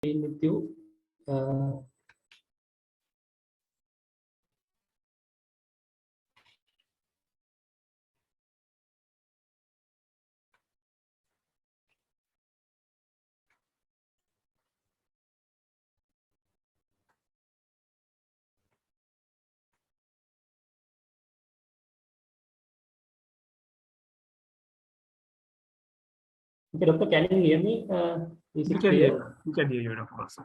with you. Okay, Doctor, can you hear me? Is it clear? You can hear you, of course.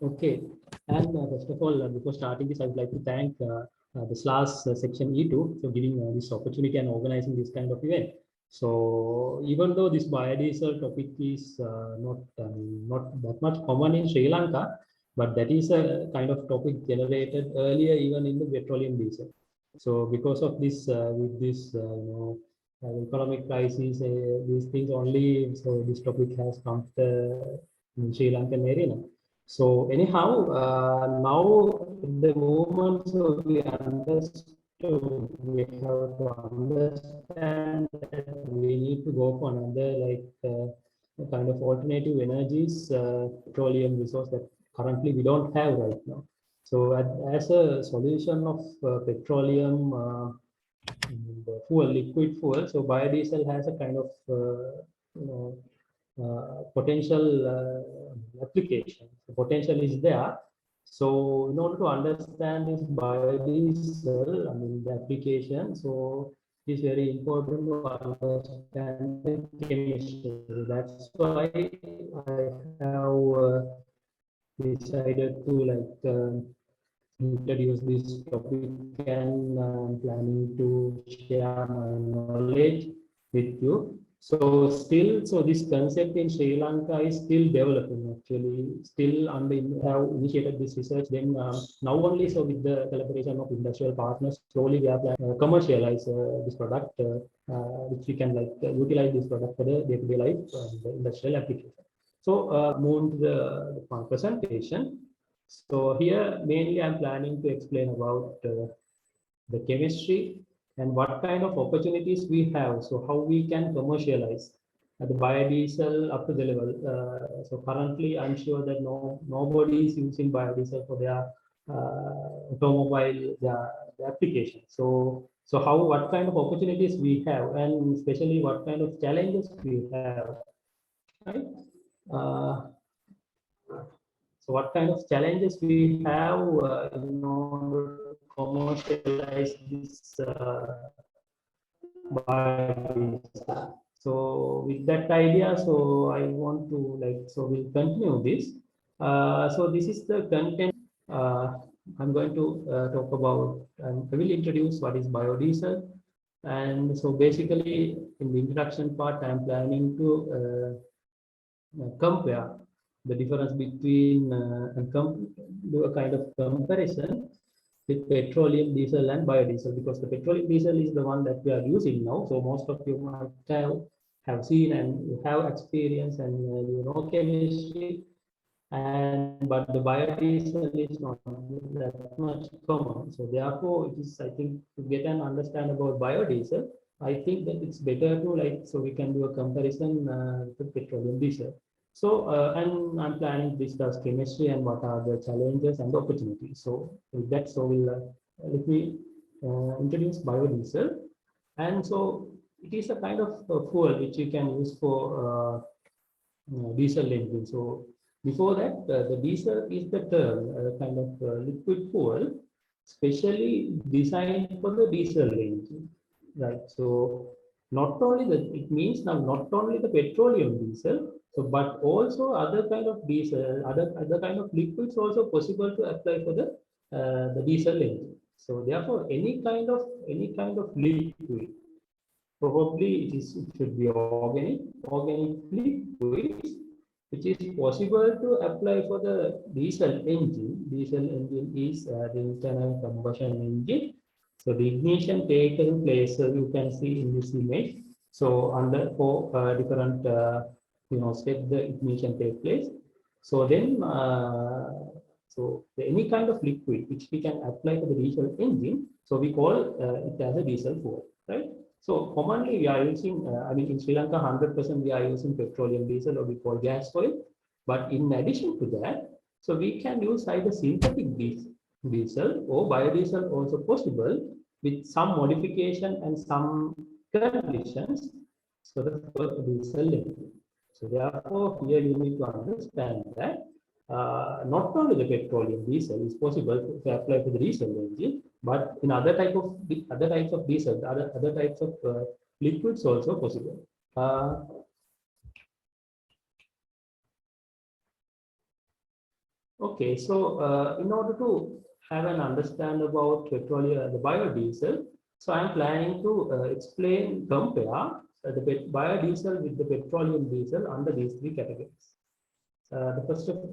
Okay, and first of all, before starting this, I would like to thank this last section E2 for giving this opportunity and organizing this kind of event. So even though this biodiesel topic is not that much common in Sri Lanka, but that is a kind of topic generated earlier even in the petroleum diesel. So because of this, with this economic crisis, these things only, so this topic has come to in Sri Lankan arena. So anyhow, now the moment we understood, we have to understand that we need to go for another kind of alternative energies, petroleum resource that currently we don't have right now. So as a solution of petroleum fuel, liquid fuel, so biodiesel has a kind of potential application. The potential is there. So in order to understand this biodiesel, I mean the application, so it is very important to understand the chemistry. That's why I have decided to introduce this topic and planning to share my knowledge with you. So this concept in Sri Lanka is still developing, actually, still have initiated this research. Then now only, so with the collaboration of industrial partners, slowly we are planning to commercialize this product, which we can utilize this product for the day-to-day life the industrial application. So move to the presentation. So here mainly I'm planning to explain about the chemistry and what kind of opportunities we have. So how we can commercialize the biodiesel up to the level. So currently I'm sure that nobody is using biodiesel for their automobile the application. So what kind of opportunities we have, and especially what kind of challenges we have, right? So what kind of challenges we have in order to commercialize this biodiesel. So with that idea, so I want to so we'll continue this. So this is the content. I'm going to talk about, I will introduce what is biodiesel. And so basically in the introduction part, I'm planning to compare the difference between and do a kind of comparison with petroleum diesel and biodiesel, because the petroleum diesel is the one that we are using now. So most of you might have seen and you have experience and you know chemistry, and but the biodiesel is not that much common. So therefore, it is, I think, to get an understand about biodiesel, I think that it's better to so we can do a comparison with petroleum diesel. So, and I'm planning to discuss chemistry and what are the challenges and opportunities. So, with that, so let me introduce biodiesel. And so, it is a kind of fuel which you can use for diesel engine. So, before that, the diesel is the term, kind of liquid fuel, specially designed for the diesel engine, right? So, not only it means now not only the petroleum diesel, so but also other kind of diesel, other kind of liquids also possible to apply for the diesel engine. So therefore, any kind of liquid, probably it should be organic liquids, which is possible to apply for the diesel engine. Diesel engine is the internal combustion engine. So the ignition taken place, you can see in this image. So under four different step the ignition take place. So then any kind of liquid which we can apply to the diesel engine, so we call it as a diesel fuel, right? So commonly we are using, I mean, in Sri Lanka, 100% we are using petroleum diesel, or we call gas oil. But in addition to that, so we can use either synthetic diesel or biodiesel also possible with some modification and some conditions. So the diesel engine. So therefore, here you need to understand that not only the petroleum diesel is possible to apply to the diesel engine, but in other types of diesel, other types of liquids also possible. Okay, so in order to have an understand about petroleum, the biodiesel, so I'm planning to compare the biodiesel with the petroleum diesel under these three categories.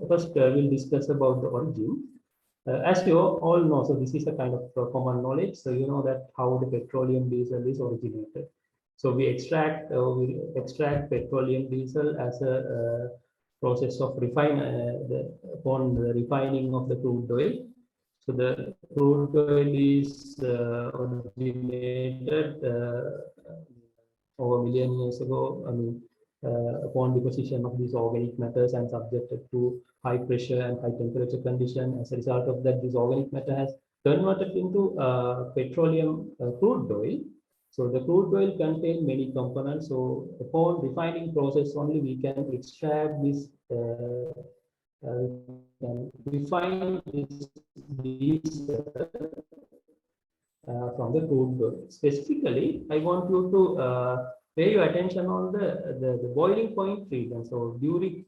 First we'll discuss about the origin. As you all know, so this is a kind of common knowledge. So you know that how the petroleum diesel is originated. So we extract petroleum diesel as a process of upon the refining of the crude oil. So the crude oil is originated over a million years ago. I mean, upon deposition of these organic matters and subjected to high pressure and high temperature condition. As a result of that, this organic matter has converted into petroleum crude oil. So the crude oil contains many components. So upon refining process only, we can extract this, refine this from the crude oil. Specifically, I want you to pay your attention on the boiling point region. So during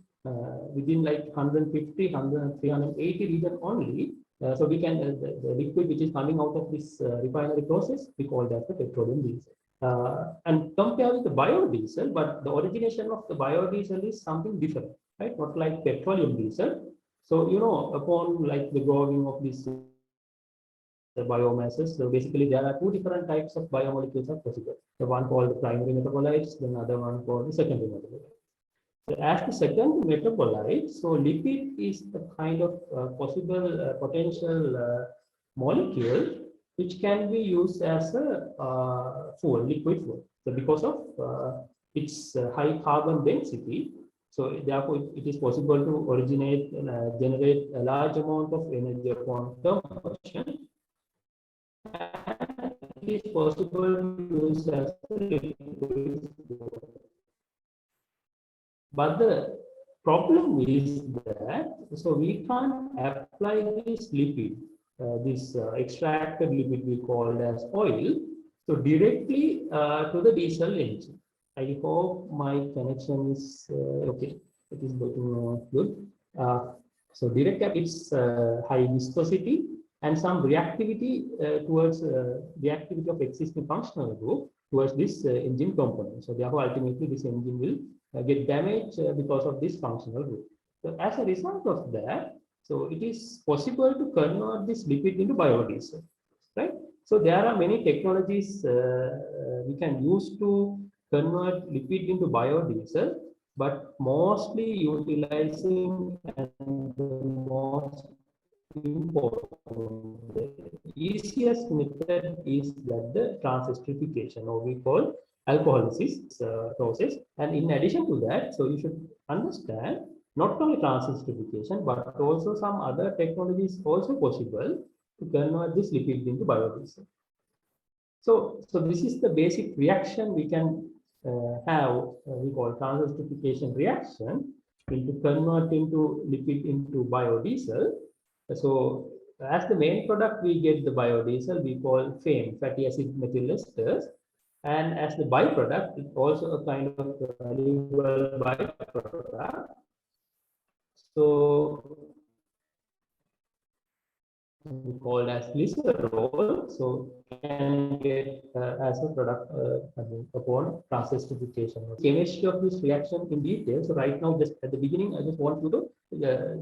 within like 150, 100, 380 region only. So we can the liquid which is coming out of this refinery process, we call that the petroleum diesel. And compare with the biodiesel, but the origination of the biodiesel is something different, right? Not like petroleum diesel. So you know, upon like the growing of this the biomasses. So basically, there are two different types of biomolecules are possible. The one called the primary metabolites, then another one called the secondary metabolites. So as the second metabolite, so lipid is the kind of possible potential molecule which can be used as a fuel, liquid fuel. So because of its high carbon density, so therefore it is possible to originate and generate a large amount of energy upon combustion. And it is possible to use as a liquid fuel. But the problem is that, so we can't apply this lipid, this extracted lipid we call as oil, so directly to the diesel engine. I hope my connection is okay. It is looking good. So direct cap is high viscosity and some reactivity towards reactivity of existing functional group towards this engine component. So therefore, ultimately, this engine will get damaged because of this functional group. So as a result of that, so it is possible to convert this lipid into biodiesel, right? So there are many technologies we can use to convert lipid into biodiesel, but mostly utilizing and the most important, the easiest method is that the transesterification, or we call alcoholysis process. And in addition to that, so you should understand not only transesterification, but also some other technologies also possible to convert this lipid into biodiesel. So this is the basic reaction we can have, we call transesterification reaction, into convert into lipid into biodiesel. So as the main product, we get the biodiesel, we call FAME, fatty acid methyl esters. And as the byproduct, it's also a kind of valuable byproduct. So we call as glycerol, so can get as a product upon transesterification. Chemistry of this reaction in detail. So right now, just at the beginning, I just want you to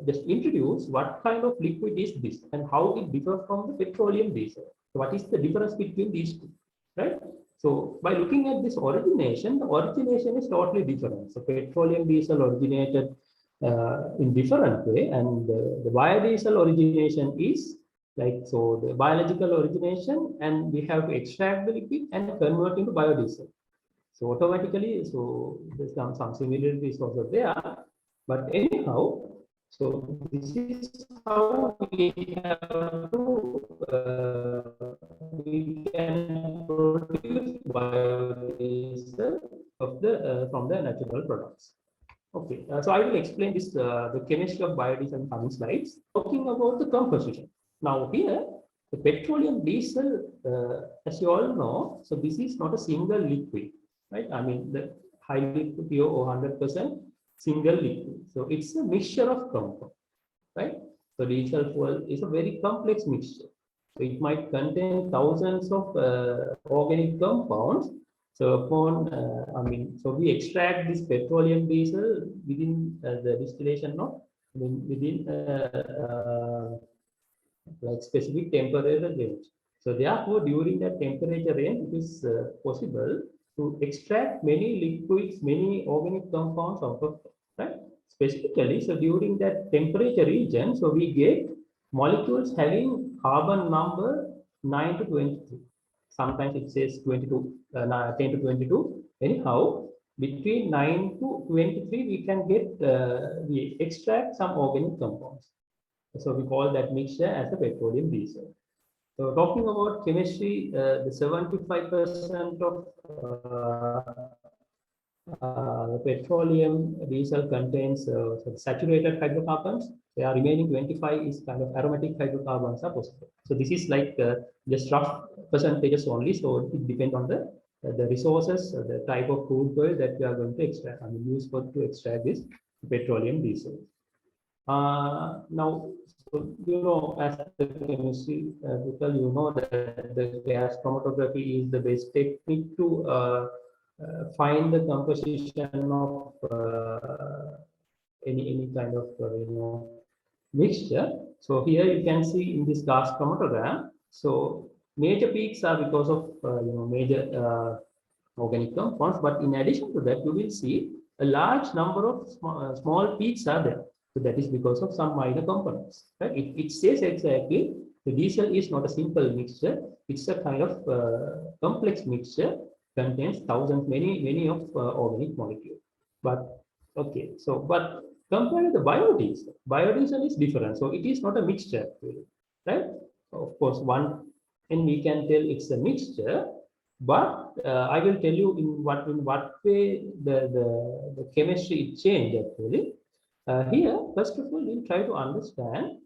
just introduce what kind of liquid is this and how it differs from the petroleum diesel. So what is the difference between these two, right? So by looking at this origination, the origination is totally different. So petroleum diesel originated in different way, and the biodiesel origination is Like, so the biological origination, and we have to extract the lipid and convert into biodiesel. So automatically, so there's some similarities also there. But anyhow, so this is how we have to we can produce biodiesel of the from the natural products. Okay, so I will explain this the chemistry of biodiesel in coming slides. Talking about the composition. Now here, the petroleum diesel, as you all know, so this is not a single liquid, right? I mean the highly pure or 100% single liquid. So it's a mixture of compounds, right? So diesel fuel is a very complex mixture. So it might contain thousands of organic compounds. So upon, so we extract this petroleum diesel within the distillation of within like specific temperature range. So therefore, during that temperature range, it is possible to extract many liquids, many organic compounds out of it, right? Specifically, so during that temperature region, so we get molecules having carbon number 9 to 23. Sometimes it says 22, 10 to 22. Anyhow, between 9 to 23, we can get, we extract some organic compounds. So we call that mixture as a petroleum diesel. So talking about chemistry, the 75% of the petroleum diesel contains saturated hydrocarbons. The remaining 25 is kind of aromatic hydrocarbons are possible. So this is like just rough percentages only. So it depends on the resources, the type of crude oil that we are going to extract. I mean, use for to extract this petroleum diesel. Now, so you know, as the chemistry people, you know that the gas chromatography is the best technique to find the composition of any kind of mixture. So here you can see in this gas chromatogram. So major peaks are because of major organic compounds, but in addition to that, you will see a large number of small peaks are there. So that is because of some minor components. Right? It says exactly the diesel is not a simple mixture. It's a kind of complex mixture, contains thousands, many of organic molecules. But okay, so but compared to the biodiesel, biodiesel is different. So it is not a mixture, really, right? Of course, one and we can tell it's a mixture, but I will tell you in what way the chemistry changed actually. Here, first of all, we'll try to understand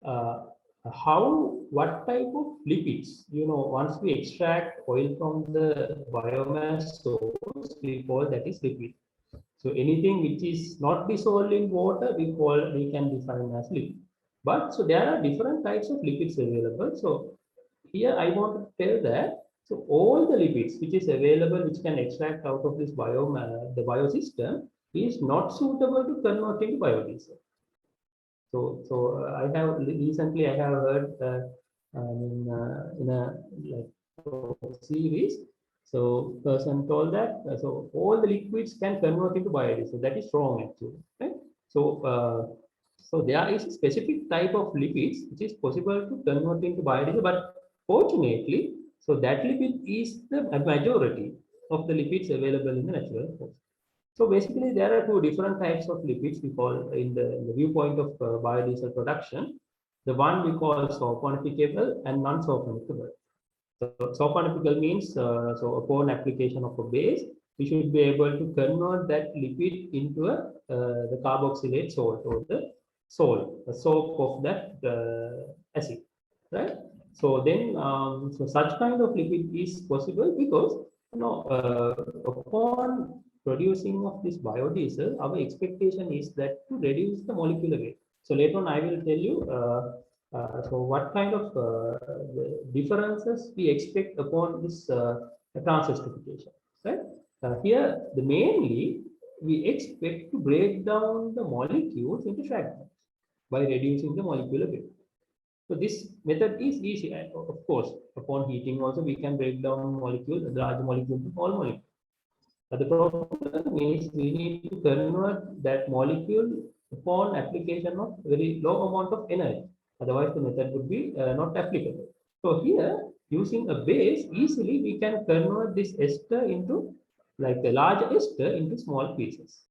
what type of lipids, once we extract oil from the biomass source, we call that is lipid. So anything which is not dissolved in water, we can define as lipid. But so there are different types of lipids available. So here I want to tell that so all the lipids which is available, which can extract out of this the biosystem, is not suitable to convert into biodiesel. So I have recently I have heard in a like series. So person told that so all the liquids can convert into biodiesel. That is wrong actually. Right? So there is a specific type of lipids which is possible to convert into biodiesel, but fortunately, so that lipid is the majority of the lipids available in the natural form. So basically, there are two different types of lipids we call in the viewpoint of biodiesel production. The one we call saponificable and non-saponificable. So saponificable means so upon application of a base, we should be able to convert that lipid into the carboxylate salt or the soap of that acid, right? So then, so such kind of lipid is possible because upon producing of this biodiesel, our expectation is that to reduce the molecular weight. So later on, I will tell you. So what kind of differences we expect upon this transesterification, right? Here, the mainly we expect to break down the molecules into fragments by reducing the molecular weight. So this method is easy. Of course, upon heating also we can break down molecules, the large molecules to small molecules. But the problem is we need to convert that molecule upon application of very low amount of energy. Otherwise, the method would be not applicable. So here, using a base, easily we can convert this ester into like a large ester into small pieces.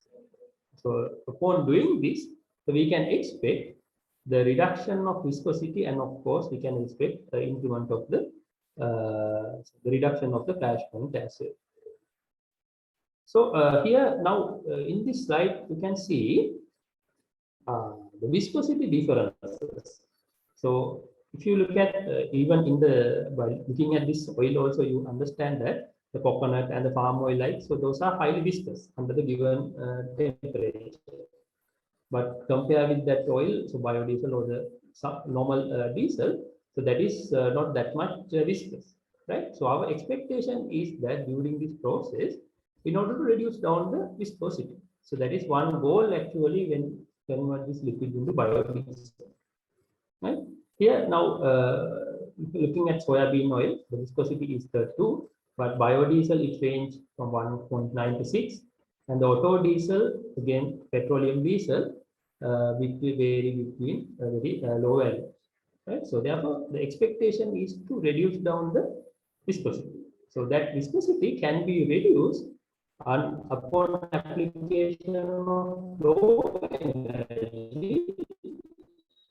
So upon doing this, so we can expect the reduction of viscosity, and of course, we can expect the increment of the reduction of the flash point as well. So here now in this slide, you can see the viscosity differences. So if you look at even in the by looking at this oil also, you understand that the coconut and the palm oil, like, so those are highly viscous under the given temperature. But compare with that oil, so biodiesel or the normal diesel, so that is not that much viscous, right? So our expectation is that during this process, in order to reduce down the viscosity, so that is one goal actually when convert this liquid into biodiesel, right? Here now, looking at soybean oil, the viscosity is 32, but biodiesel it ranges from 1.9 to 6, and the auto diesel, again petroleum diesel, which will vary between very low values, right? So therefore, the expectation is to reduce down the viscosity. So that viscosity can be reduced upon application of low energy.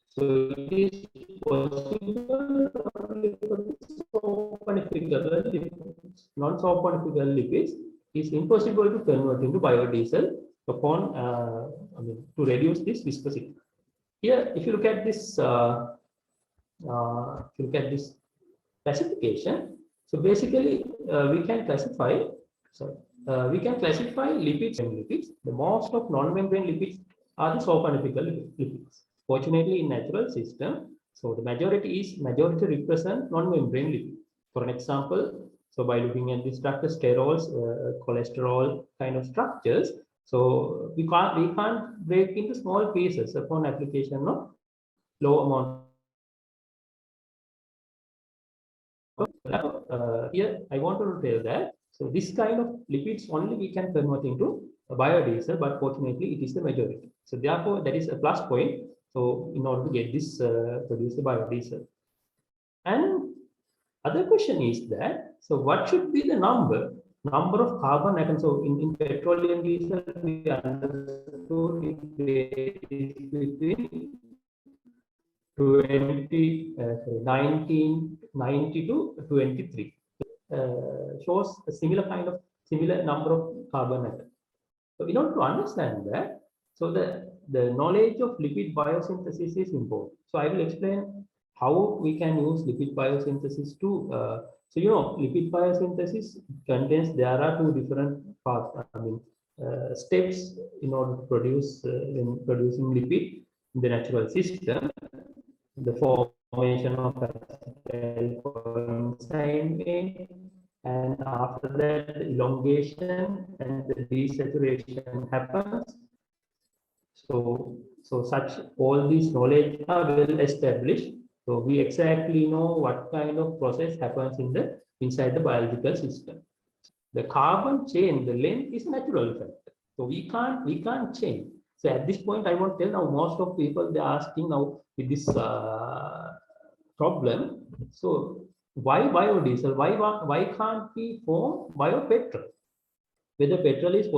So it is possible only for the soponifical lipids. Non-soponifical lipids is impossible to convert into biodiesel upon to reduce this viscosity. Here, if you look at this, classification, so basically we can classify. We can classify lipids and lipids. The most of non-membrane lipids are the soponifical lipids. Fortunately, in natural system, so the majority represent non-membrane lipids. For an example, so by looking at the structure, sterols, cholesterol kind of structures, so we can't break into small pieces upon application of low amount. Here I want to tell that so this kind of lipids only we can convert into a biodiesel, but fortunately it is the majority. So therefore that is a plus point. So in order to get this produce the biodiesel. And other question is that so what should be the number of carbon atoms? So in petroleum diesel we understood it varies between 1990 to 23. Shows a similar number of carbon atoms. So in order to understand that, so the knowledge of lipid biosynthesis is important. So I will explain how we can use lipid biosynthesis to. So lipid biosynthesis contains there are two different parts. Steps in order to produce in producing lipid in the natural system. The formation of acetyl coenzyme, and after that elongation and the desaturation happens. So such all these knowledge are well established. So we exactly know what kind of process happens inside the biological system. The carbon chain, the length is natural factor. So we can't change. So at this point, I want to tell now most of people they are asking now with this problem. So why biodiesel? Why can't we form biopetrol? Whether biopetrol is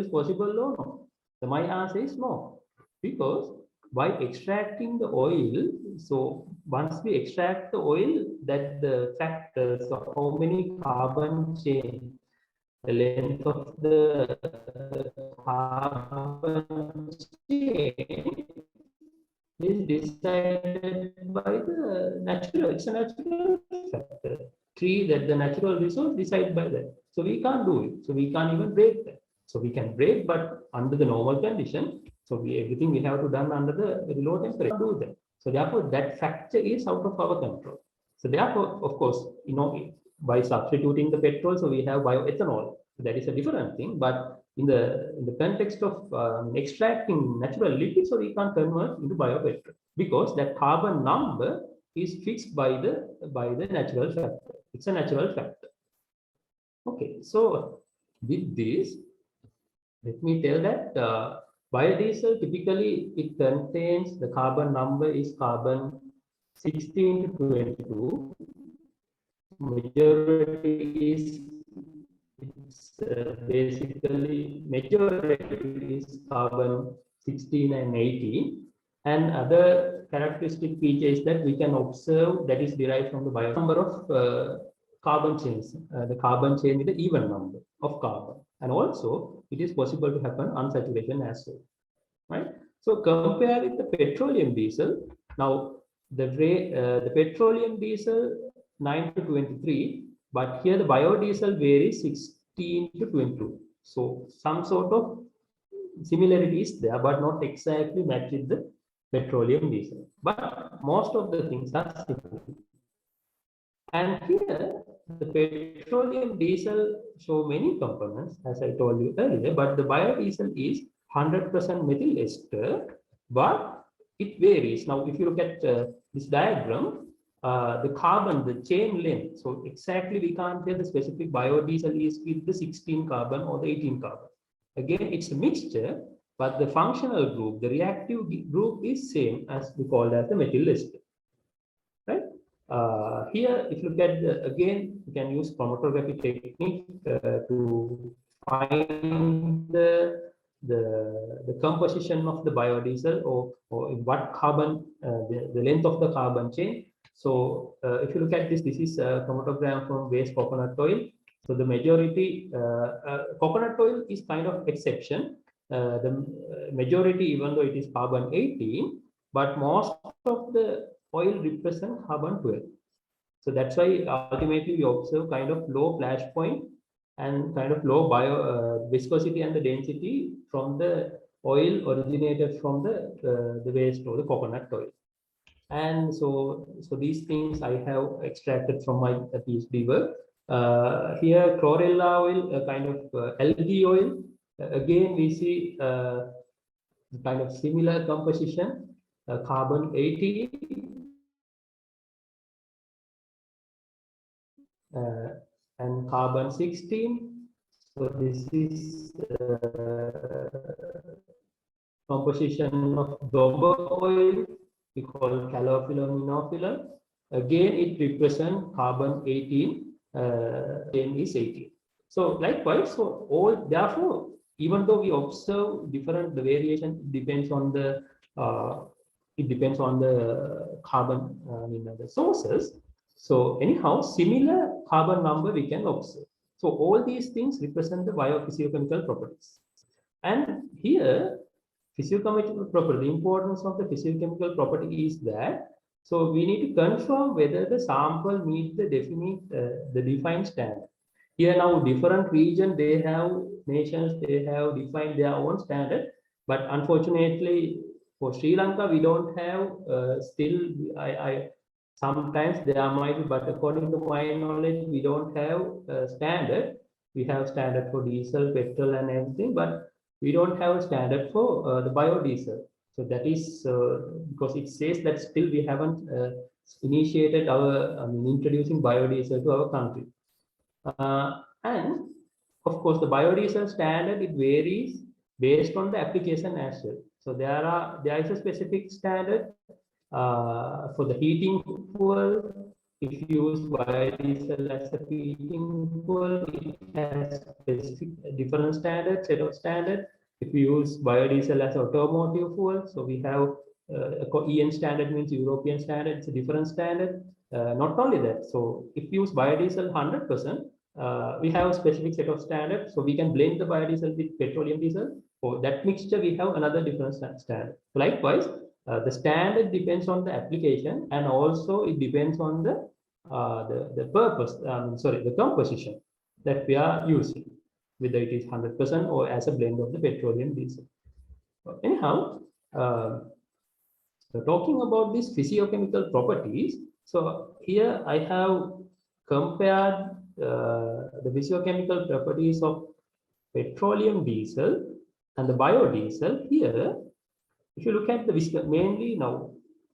possible or no? So my answer is no, because by extracting the oil, so once we extract the oil, that the factors of how many carbon chain, the length of the carbon chain is decided by the natural. It's a natural factor. Tree that the natural resource decided by that. So we can't do it. So we can't even break that. So we can break, but under the normal condition. So everything we have to done under the low temperature. Do that. So therefore, that factor is out of our control. So therefore, of course, by substituting the petrol, so we have bioethanol. So that is a different thing. But in the context of extracting natural lipids, so we can't convert into biopetrol because that carbon number is fixed by the natural factor. It's a natural factor. Okay, so with this, let me tell that Biodiesel typically it contains the carbon number is carbon 16 to 22. Majority is it's basically majority is carbon 16 and 18. And other characteristic feature is that we can observe that is derived from the bio number of carbon chains. The carbon chain with the even number of carbon, and also it is possible to happen unsaturation as well, right? So compare with the petroleum diesel. Now the petroleum diesel 9 to 23, but here the biodiesel varies 16 to 22. So some sort of similarity is there, but not exactly match with the petroleum diesel. But most of the things are similar. And here, the petroleum diesel show many components, as I told you earlier, but the biodiesel is 100% methyl ester, but it varies. Now, if you look at this diagram, the carbon, the chain length, so exactly we can't tell the specific biodiesel is with the 16 carbon or the 18 carbon. Again, it's a mixture, but the functional group, the reactive group is same as we call as the methyl ester, right? Here, if you look at again, you can use chromatography technique to find the composition of the biodiesel, or in what carbon, the length of the carbon chain. So if you look at this, this is a chromatogram from waste coconut oil. So the majority, coconut oil is kind of exception. The majority, even though it is carbon 18, but most of the oil represent carbon 12. So that's why ultimately we observe kind of low flash point and kind of low viscosity and the density from the oil originated from the waste or the coconut oil. And so these things I have extracted from my PhD work. Here chlorella oil, a kind of algae oil. Again, we see kind of similar composition, carbon 18 and carbon 16. So this is composition of Dober oil, we call calophyllum minophyllum. Again, it represents carbon 18, then is 18. So likewise, so all therefore, even though we observe different, the variation depends on the carbon, the sources. So anyhow, similar carbon number we can observe. So all these things represent the biophysiochemical properties. And here, physiochemical property, the importance of the physiochemical property is that, so we need to confirm whether the sample meets the defined standard. Here now different region, they have nations, they have defined their own standard, but unfortunately for Sri Lanka, we don't have still, sometimes there might be, but according to my knowledge, we don't have standard. We have standard for diesel, petrol and everything, but we don't have a standard for the biodiesel. So that is because it says that still we haven't initiated our, introducing biodiesel to our country. And of course, the biodiesel standard, it varies based on the application as well. So there is a specific standard for the heating fuel. If you use biodiesel as a heating fuel, it has specific different standard, set of standard. If you use biodiesel as automotive fuel, so we have EN standard means European standard, it's a different standard. Not only that, so if you use biodiesel 100%, we have a specific set of standards, so we can blend the biodiesel with petroleum diesel. For that mixture, we have another different standard. Likewise, the standard depends on the application, and also it depends on the purpose. The composition that we are using, whether it is 100% or as a blend of the petroleum diesel. Anyhow, so talking about these physiochemical properties, so here I have compared the physiochemical properties of petroleum diesel and the biodiesel. Here, if you look at the mainly now,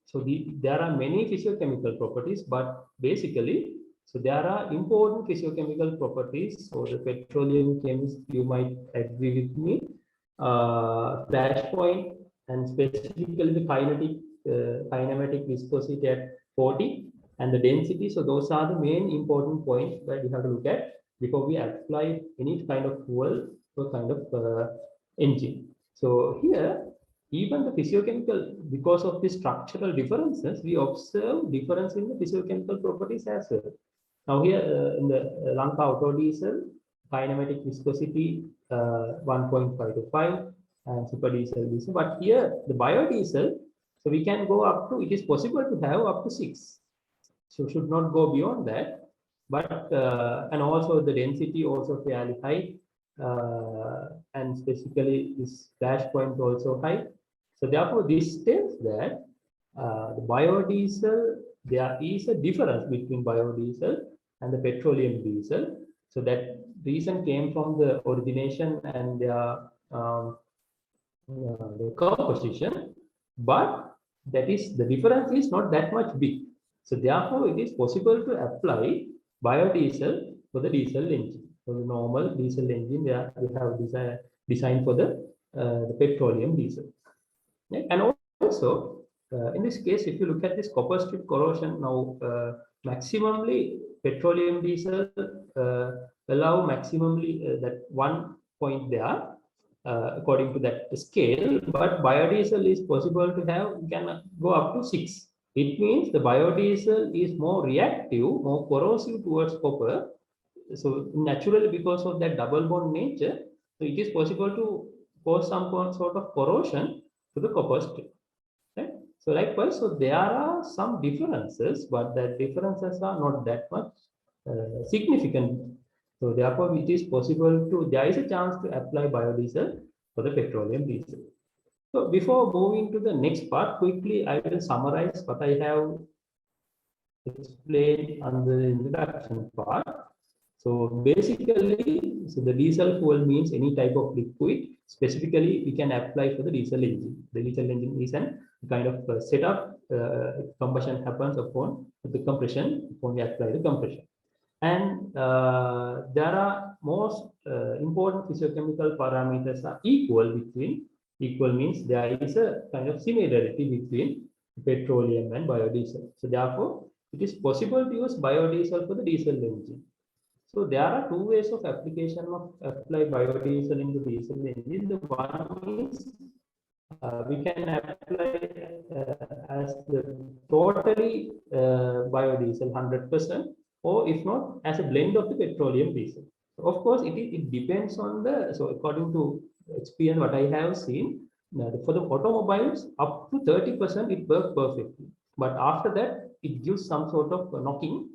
so there are many physiochemical properties, but basically, so there are important physiochemical properties. So the petroleum chemists, you might agree with me. flash point, and specifically the kinematic viscosity at 40 and the density. So those are the main important points that we have to look at before we apply any kind of fuel or kind of engine. So here, even the physiochemical, because of the structural differences, we observe difference in the physiochemical properties as well. Now here in the Lanka auto diesel, kinematic viscosity 1.5 to 5 and super diesel. But here the biodiesel, so we can go up to, it is possible to have up to 6. So should not go beyond that. But and also the density also fairly high, and specifically this flash point also high. So therefore this tells that the biodiesel, there is a difference between biodiesel and the petroleum diesel. So that reason came from the origination and their the composition, but that is the difference is not that much big. So therefore, it is possible to apply biodiesel for the diesel engine. For the normal diesel engine, there we have designed for the petroleum diesel. Yeah. And also, in this case, if you look at this copper strip corrosion, now maximally petroleum diesel allow maximally that 1 point there according to that scale, but biodiesel is possible to have, can go up to 6. It means the biodiesel is more reactive, more corrosive towards copper. So naturally, because of that double bond nature, so it is possible to cause some sort of corrosion to the copper strip. Right? So likewise, so there are some differences, but the differences are not that much significant. So therefore, it is possible to, there is a chance to apply biodiesel for the petroleum diesel. So before moving to the next part, quickly I will summarize what I have explained on the introduction part. So basically, so the diesel fuel means any type of liquid. Specifically, we can apply for the diesel engine. The diesel engine is a kind of setup. Combustion happens upon the compression, when we apply the compression. And there are most important physiochemical parameters are equal between, equal means there is a kind of similarity between petroleum and biodiesel. So therefore, it is possible to use biodiesel for the diesel engine. So there are two ways of application of apply biodiesel in the diesel engine. The one is we can apply as the totally biodiesel 100%, or if not as a blend of the petroleum diesel. So of course, it depends on the, so according to experience what I have seen, for the automobiles up to 30% it works perfectly, but after that it gives some sort of knocking,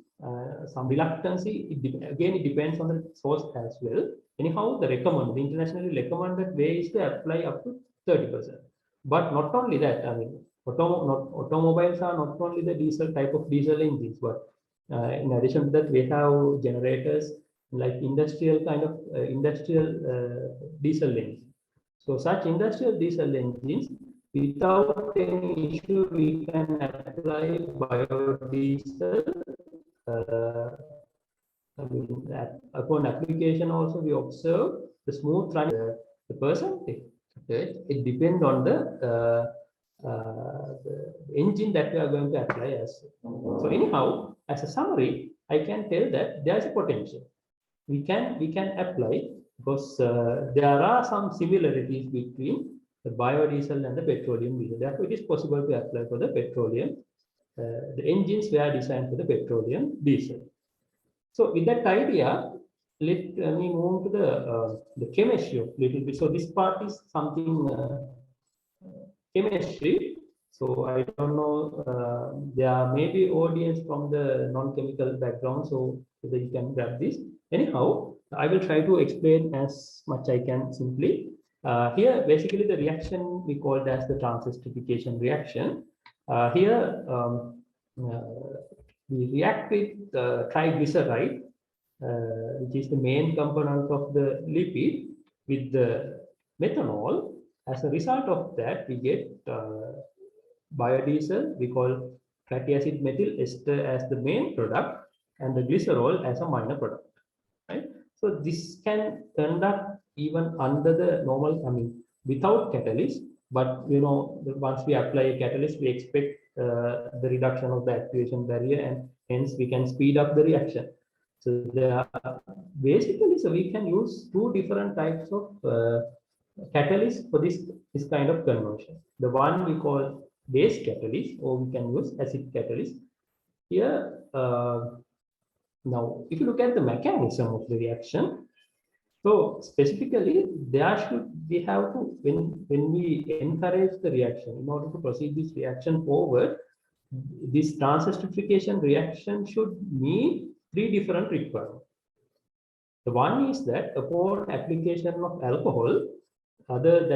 some reluctancy. Again, it depends on the source as well. Anyhow, the internationally recommended way is to apply up to 30%. But not only that, I mean, automobiles are not only the diesel type of diesel engines, but in addition to that, we have generators like industrial kind of industrial diesel engines. So such industrial diesel engines, without any issue, we can apply biodiesel. I mean, upon application also we observe the smooth running the percentage. Okay, it depends on the engine that we are going to apply as. So anyhow, as a summary, I can tell that there is a potential. We can apply because there are some similarities between the biodiesel and the petroleum diesel. Therefore, it is possible to apply for the petroleum. The engines were designed for the petroleum diesel. So with that idea, let me move to the chemistry a little bit. So this part is something chemistry. So I don't know, there may be audience from the non-chemical background, so that you can grab this. Anyhow, I will try to explain as much I can simply. Here, basically the reaction we call it as the transesterification reaction. Here, we react with triglyceride, which is the main component of the lipid, with the methanol. As a result of that, we get biodiesel. We call fatty acid methyl ester as the main product and the glycerol as a minor product. Right. So this can conduct even under the normal, I mean, without catalyst, but once we apply a catalyst, we expect the reduction of the activation barrier, and hence we can speed up the reaction. So basically, so we can use two different types of catalyst for this kind of conversion. The one we call base catalyst, or we can use acid catalyst. Here, now, if you look at the mechanism of the reaction, so specifically, we have to, when we encourage the reaction, in order to proceed this reaction forward, this transesterification reaction should meet three different requirements. The one is that upon application of alcohol, other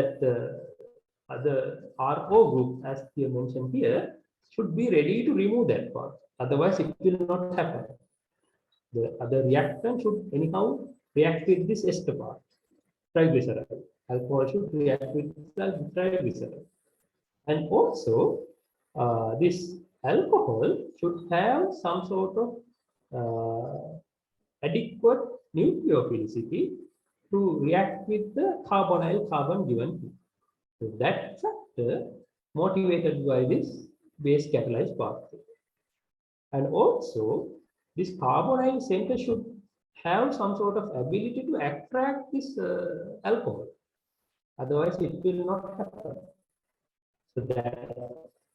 RO group, as you mentioned here, should be ready to remove that part. Otherwise, it will not happen. The other reactant should anyhow react with this ester part, triglyceride. Alcohol should react with triglyceride. And also, this alcohol should have some sort of adequate nucleophilicity to react with the carbonyl carbon given. So that factor motivated by this base catalyzed pathway. And also, this carbonyl center should have some sort of ability to attract this alcohol. Otherwise, it will not happen. So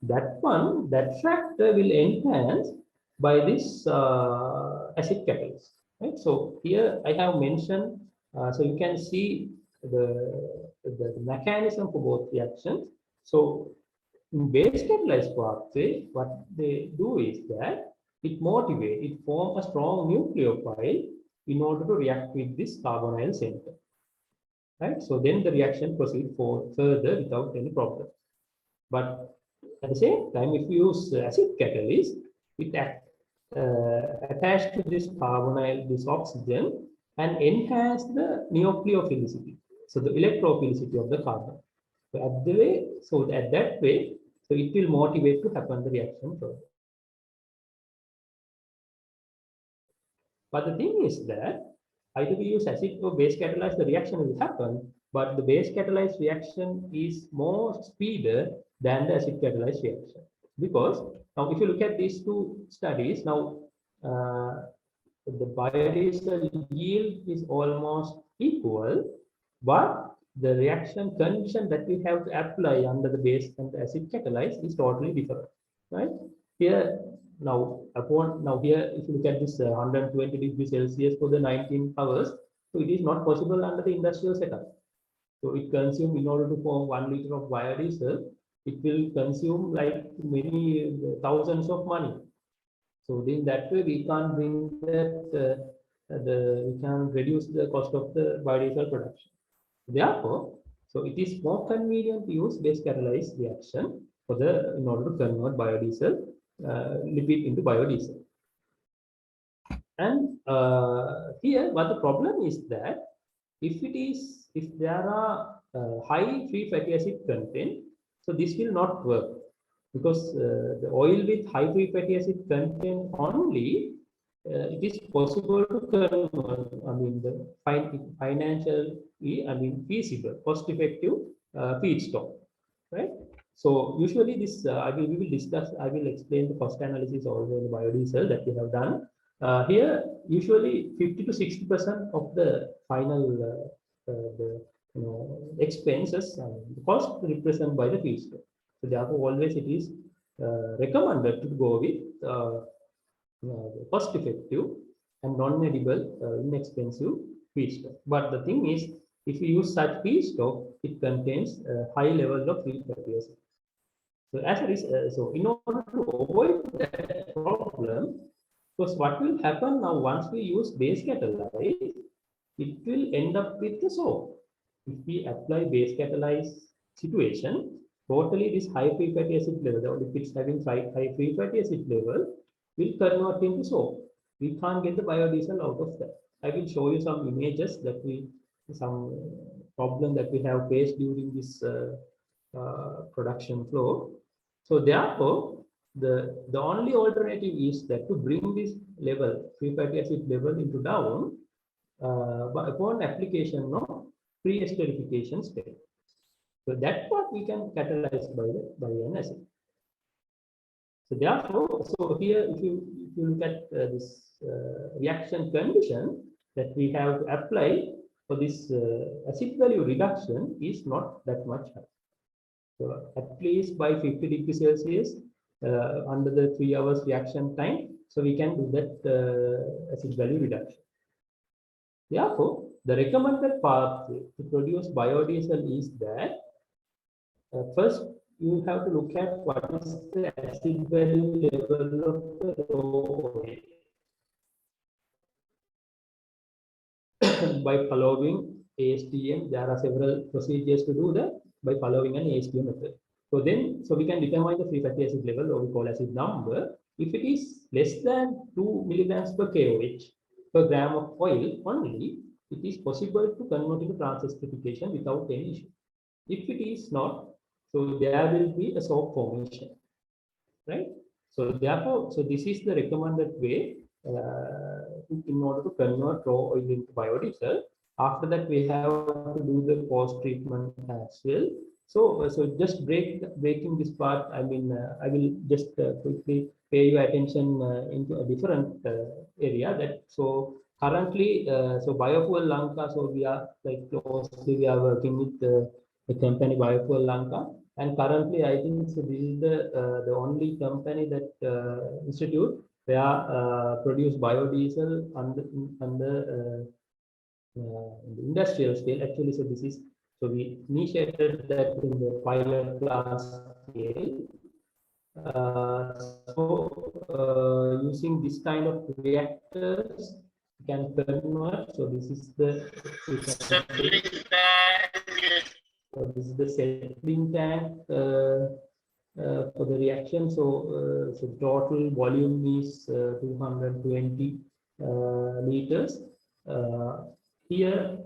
that factor will enhance by this acid catalyst. Right? So here I have mentioned, so you can see the mechanism for both reactions. So in base catalyzed pathway, what they do is that it forms a strong nucleophile in order to react with this carbonyl center. Right? So then the reaction proceeds further without any problem. But at the same time, if you use acid catalyst, it attached to this carbonyl, this oxygen, and enhance the nucleophilicity, so the electrophilicity of the carbon. So at that way, so it will motivate to happen the reaction further. But the thing is that either we use acid or base catalyzed, the reaction will happen, but the base catalyzed reaction is more speeder than the acid catalyzed reaction. Because now if you look at these two studies, now the biodiesel yield is almost equal, but the reaction condition that we have to apply under the base and the acid catalyzed is totally different, right? Here, now here, if you look at this 120 degrees Celsius for the 19 hours, so it is not possible under the industrial setup. So it consumes, in order to form 1 liter of biodiesel, it will consume like many thousands of money. So in that way, we can't bring that, we can reduce the cost of the biodiesel production. Therefore, so it is more convenient to use base catalyzed reaction in order to convert biodiesel lipid into biodiesel. And here, but the problem is that if there are high free fatty acid content, so this will not work, because the oil with high free fatty acid content only it is possible to convert. I mean, the financially, I mean, feasible, cost-effective feedstock, right? So usually this we will discuss. I will explain the cost analysis also in the biodiesel that we have done. Here, usually 50 to 60% of the final expenses, the cost represented by the feedstock. So therefore, always it is recommended to go with cost-effective and non-edible, inexpensive feedstock. But the thing is, if you use such feedstock, it contains high levels of free fatty acid. So as a result, so in order to avoid that problem, because what will happen now once we use base catalyzed, it will end up with the soap. If we apply base catalyzed situation, totally this high free fatty acid level, the lipids having high free fatty acid level, will convert into soap. We can't get the biodiesel out of that. I will show you some images that some problem that we have faced during this production flow. So therefore, the only alternative is that to bring this level, free fatty acid level, into down upon application of pre-esterification step. So that part we can catalyze by an acid. So therefore, so here if you look at this reaction condition that we have to apply for this acid value reduction is not that much high. So at least by 50 degrees Celsius under the 3 hours reaction time, so we can do that acid value reduction. Therefore, the recommended pathway to produce biodiesel is that first you have to look at what is the acid value level of the raw oil by following ASTM. There are several procedures to do that by following an ASTM method. So then, so we can determine the free fatty acid level, or we call acid number. If it is less than 2 milligrams per kOH per gram of oil only, it is possible to convert into transesterification without any issue. If it is not, so there will be a soap formation, right? So therefore, so this is the recommended way in order to convert raw oil into biodiesel. After that, we have to do the post-treatment as well. So just breaking this part, I mean, I will just quickly pay your attention into a different area. That so currently, so Biofuel Lanka, so we are like closely we are working with the company Biofuel Lanka, and currently I think so this is the only company that institute where produce biodiesel under the industrial scale. Actually, so this is so we initiated that in the pilot class scale. Using this kind of reactors, we can convert. So this is the settling tank for the reaction. So so total volume is 220 liters. Here,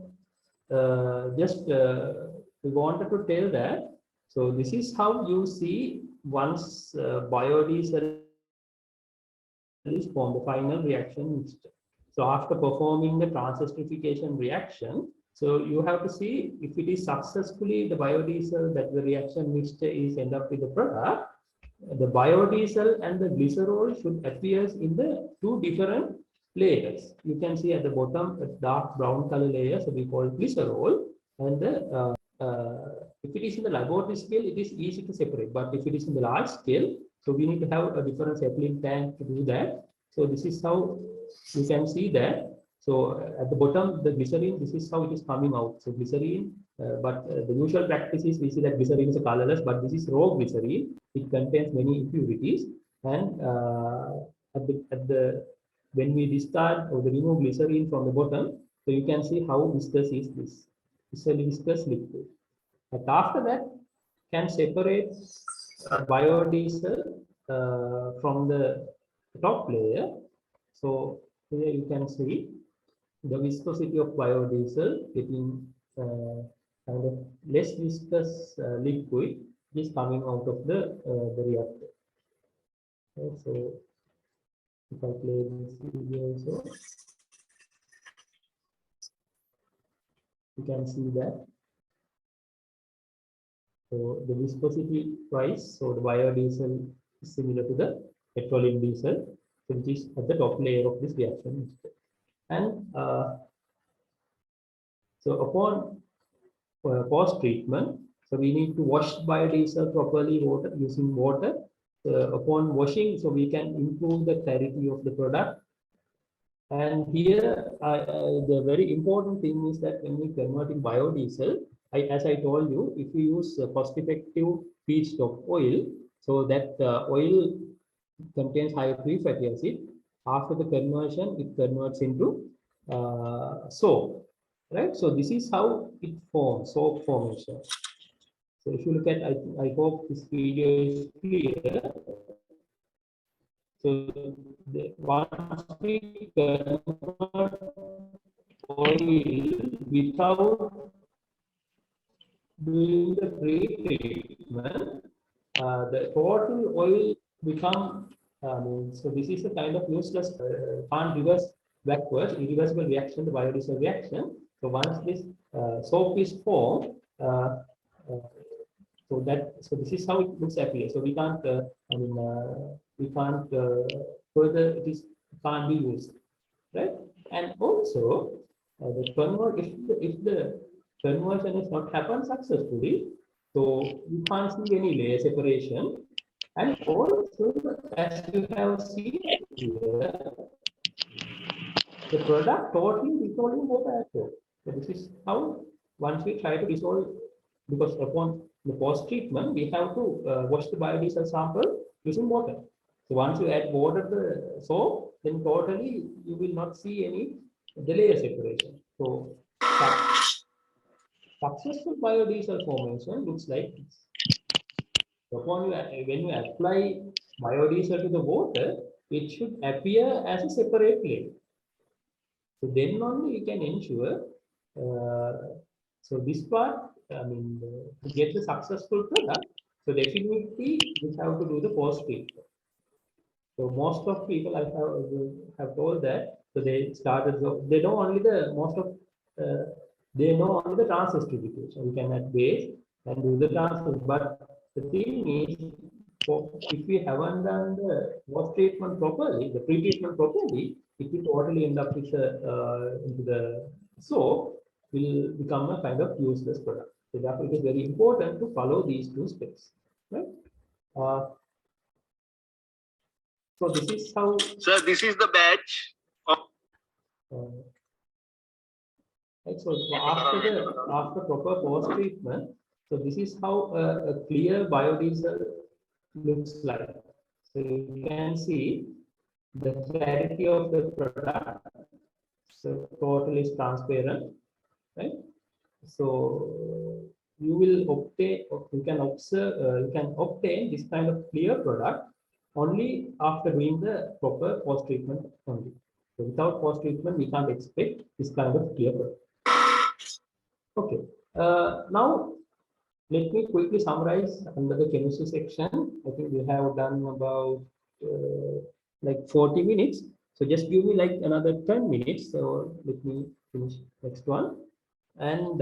just we wanted to tell that. So this is how you see once biodiesel is formed, the final reaction mixture. So after performing the transesterification reaction, so you have to see if it is successfully the biodiesel that the reaction mixture is end up with the product. The biodiesel and the glycerol should appear in the two different layers. You can see at the bottom a dark brown color layer, so we call glycerol, and the if it is in the laboratory scale, it is easy to separate. But if it is in the large scale, so we need to have a different settling tank to do that. So this is how you can see that. So at the bottom, the glycerine, this is how it is coming out. So glycerine, but the usual practice is we see that glycerine is colorless, but this is raw glycerine. It contains many impurities, and when we discard or remove glycerine from the bottom, so you can see how viscous is this. It's a viscous liquid. But after that, can separate biodiesel from the top layer. So here you can see the viscosity of biodiesel getting kind of less viscous liquid is coming out of the reactor. Okay, so if I play this video also, you can see that. So the viscosity wise, so the biodiesel is similar to the petroleum diesel, so which is at the top layer of this reaction. And so upon post treatment, so we need to wash biodiesel properly using water. Upon washing, so we can improve the clarity of the product. And here, the very important thing is that when we converting biodiesel, as I told you, if we use cost-effective feedstock oil, so that oil contains high free fatty acid. After the conversion, it converts into soap, right? So this is how it forms, soap formation. So if you look at, I hope this video is clear. So once we convert oil without doing the pre-treatment, the total oil become, so this is a kind of useless, can't reverse backwards, irreversible reaction, the biodiesel reaction. So once this soap is formed, So this is how it looks appear. So we can't, we can't further, can't be used, right? And also, if the conversion is not happened successfully, so you can't see any layer separation. And also, as you have seen here, the product totally dissolving water as well. So this is how, once we try to dissolve, because upon the post treatment, we have to wash the biodiesel sample using water. So once you add water to the soap, then totally you will not see any layer separation. So successful biodiesel formation looks like this. So when you apply biodiesel to the water, it should appear as a separate layer. So then only we can ensure. So this part, to get the successful product, so definitely we have to do the post treatment. So most of people I have told that, so they started. So they know only the most of they know only the transesterification. We can add base and do the transfer. But the thing is, if we haven't done the post treatment properly, the pre treatment properly, it will totally end up with into the soap, will become a kind of useless product. So therefore, it is very important to follow these two steps, right? So this is how. Sir, this is the batch. Right, so after proper post treatment, so this is how a clear biodiesel looks like. So you can see the clarity of the product. So totally is transparent, right? So you will obtain, you can observe, you can obtain this kind of clear product only after doing the proper post treatment only. So without post treatment, we can't expect this kind of clear product. Okay. Now let me quickly summarize under the chemistry section. I think we have done about like 40 minutes. So just give me like another 10 minutes. So let me finish next one. And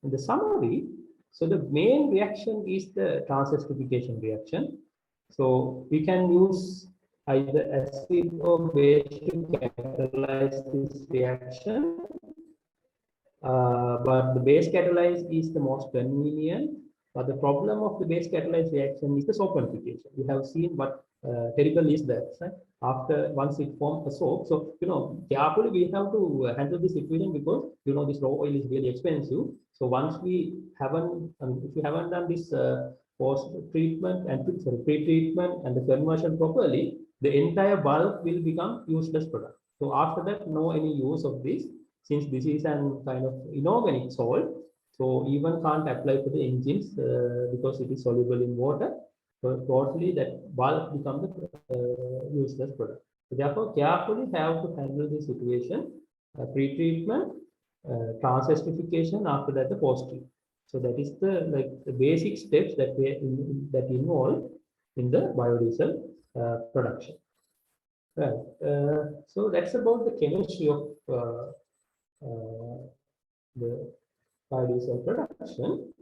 in the summary, so the main reaction is the transesterification reaction. So we can use either acid or base to catalyze this reaction. But the base catalyze is the most convenient. But the problem of the base catalyze reaction is the soponification. We have seen what terrible is that, right? After once it forms a soap. So carefully we have to handle this situation because this raw oil is really expensive. So once we haven't, if we haven't done this post treatment and pre-treatment and the conversion properly, the entire bulk will become useless product. So after that, no any use of this. Since this is an kind of inorganic salt, so even can't apply to the engines because it is soluble in water. So totally that bulk becomes the useless product. So therefore, carefully have to handle the situation, pre-treatment, transesterification, after that the post-treatment. So that is the basic steps that that involve in the biodiesel production. Right. So that's about the chemistry of the biodiesel production.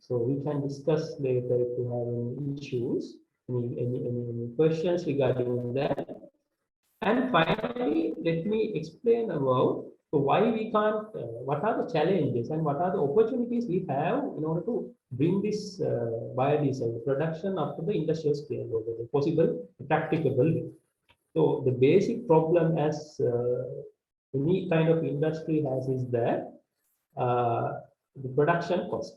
So we can discuss later if you have any issues, any questions regarding that. And finally, let me explain about why we can't, what are the challenges and what are the opportunities we have in order to bring this biodiesel production up to the industrial scale or the possible practicable way. So the basic problem as any kind of industry has is that the production cost,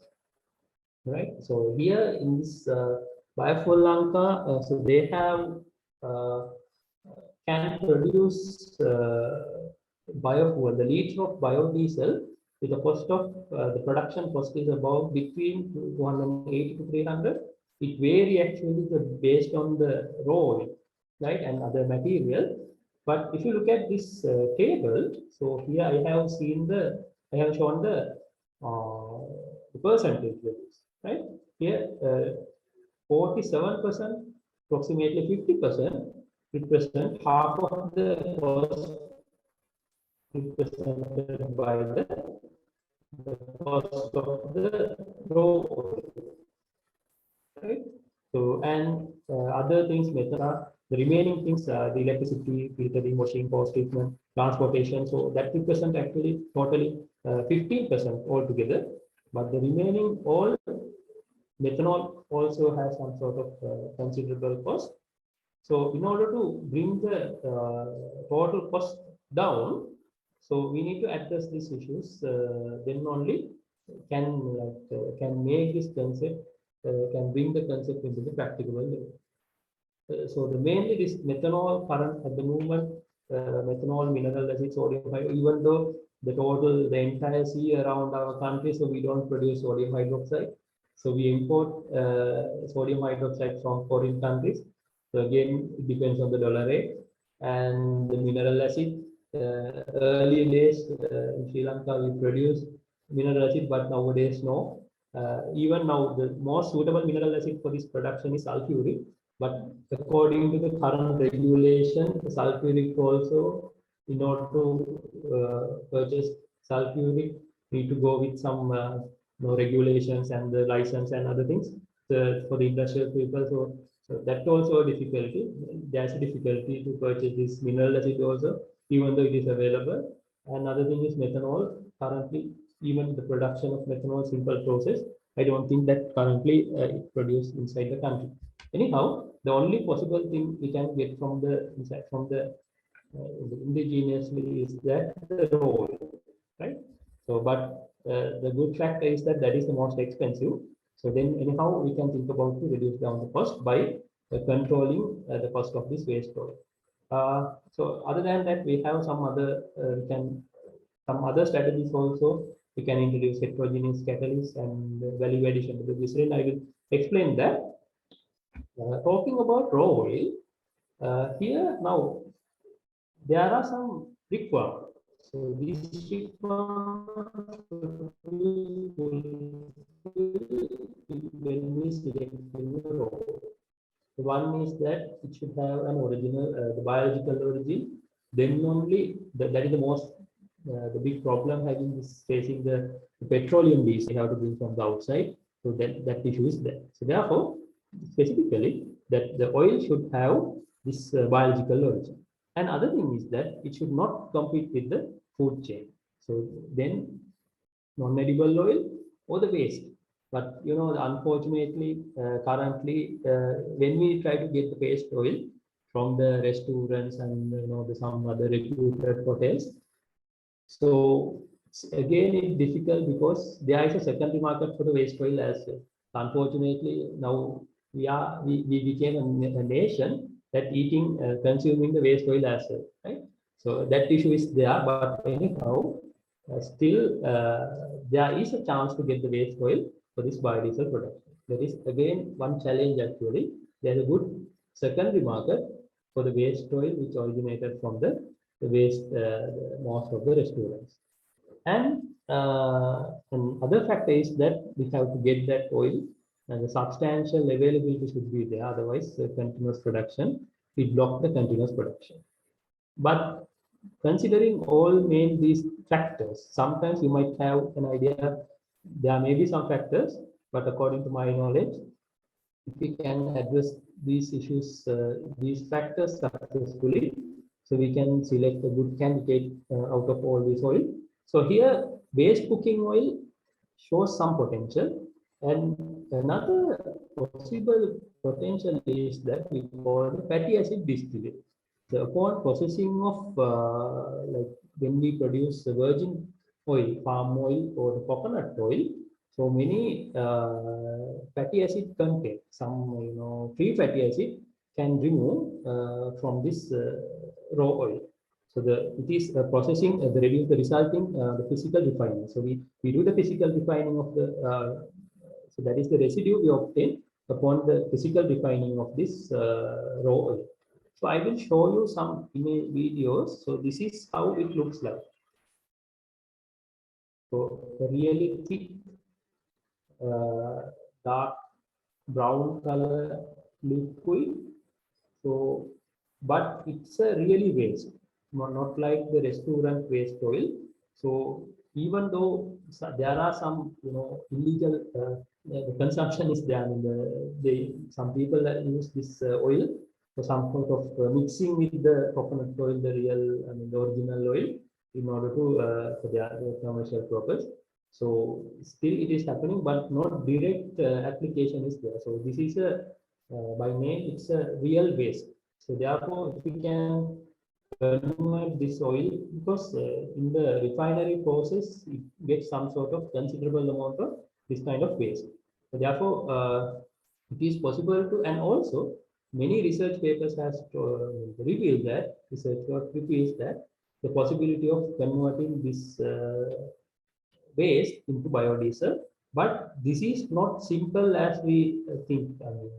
right? So here in this Biofuel Lanka, so they have can produce biofuel, the liter of biodiesel with the cost of the production cost is about between 280 to 300. It varies actually based on the raw oil, right, and other material. But if you look at this table, so here I have shown the percentage values, right? Here 47%, approximately 50% represent half of the cost represented by the cost of the raw oil. right? So, and other things, methods are the remaining things, the electricity, filtering, washing, post treatment, transportation. So that represent actually totally 15% altogether. But the remaining all methanol also has some sort of considerable cost. So in order to bring the total cost down, so we need to address these issues. Then only can make this concept can bring the concept into the practicable level. So the mainly this methanol current at the moment, methanol, mineral acid, sodium hydroxide, even though the entire sea around our country, so we don't produce sodium hydroxide. So we import sodium hydroxide from foreign countries. So again, it depends on the dollar rate and the mineral acid. Early days in Sri Lanka, we produce mineral acid, but nowadays no. Even now, the most suitable mineral acid for this production is sulfuric, but according to the current regulation, the sulfuric also, in order to purchase sulfuric, need to go with some regulations and the license and other things for the industrial people. So that also a difficulty. There's a difficulty to purchase this mineral acid also, even though it is available. Another thing is methanol. Currently, even the production of methanol, simple process, I don't think that currently it produced inside the country. Anyhow, the only possible thing we can get from the indigenously is that the oil, right? So, but the good factor is that that is the most expensive. So then, anyhow, we can think about to reduce down the cost by controlling the cost of this waste oil. So, other than that, we have some other some other strategies also. We can introduce heterogeneous catalysts and value addition to the glycerin. I will explain that. Talking about raw oil, here now there are some requirements. So these requirements when we select the raw oil. One is that it should have an original, the biological origin. Then only that is the most the big problem having is facing the petroleum diesel. We have to bring from the outside, so that issue is there. So therefore, specifically, that the oil should have this biological origin. And other thing is that it should not compete with the food chain. So then non-edible oil or the waste. But unfortunately, currently, when we try to get the waste oil from the restaurants and some other reputed hotels, so again it's difficult because there is a secondary market for the waste oil as well. Unfortunately, now we became a nation that consuming the waste oil as well, right? So that issue is there, but anyhow, still there is a chance to get the waste oil for this biodiesel production. There is again one challenge actually. There is a good secondary market for the waste oil which originated from the waste most of the restaurants. And another factor is that we have to get that oil and the substantial availability should be there. Otherwise, continuous production, we block the continuous production. But considering all main these factors, sometimes you might have an idea there may be some factors, but according to my knowledge, if we can address these issues, these factors successfully, so we can select a good candidate out of all this oil. So here, base cooking oil shows some potential, and another possible potential is that we call the fatty acid distillate. So upon processing of like when we produce virgin oil, palm oil or the coconut oil, so many fatty acid content, some free fatty acid can remove from this raw oil. So it is processing the resulting the physical refining. So we do the physical refining of the so that is the residue we obtain upon the physical refining of this raw oil. So I will show you some image videos. So this is how it looks like. So the really thick dark brown color liquid. So, but it's a really waste, not like the restaurant waste oil. So even though there are some illegal the consumption is there. I mean, some people use this oil for some sort of mixing with the coconut oil, the real, I mean, the original oil, in order to for their commercial purpose. So still it is happening, but not direct application is there. So this is a by name, it's a real waste. So therefore, if we can convert this oil, because in the refinery process, it gets some sort of considerable amount of this kind of waste. So therefore, it is possible to, and also many research papers has revealed that, research work reveals that the possibility of converting this waste into biodiesel, but this is not simple as we think. I mean,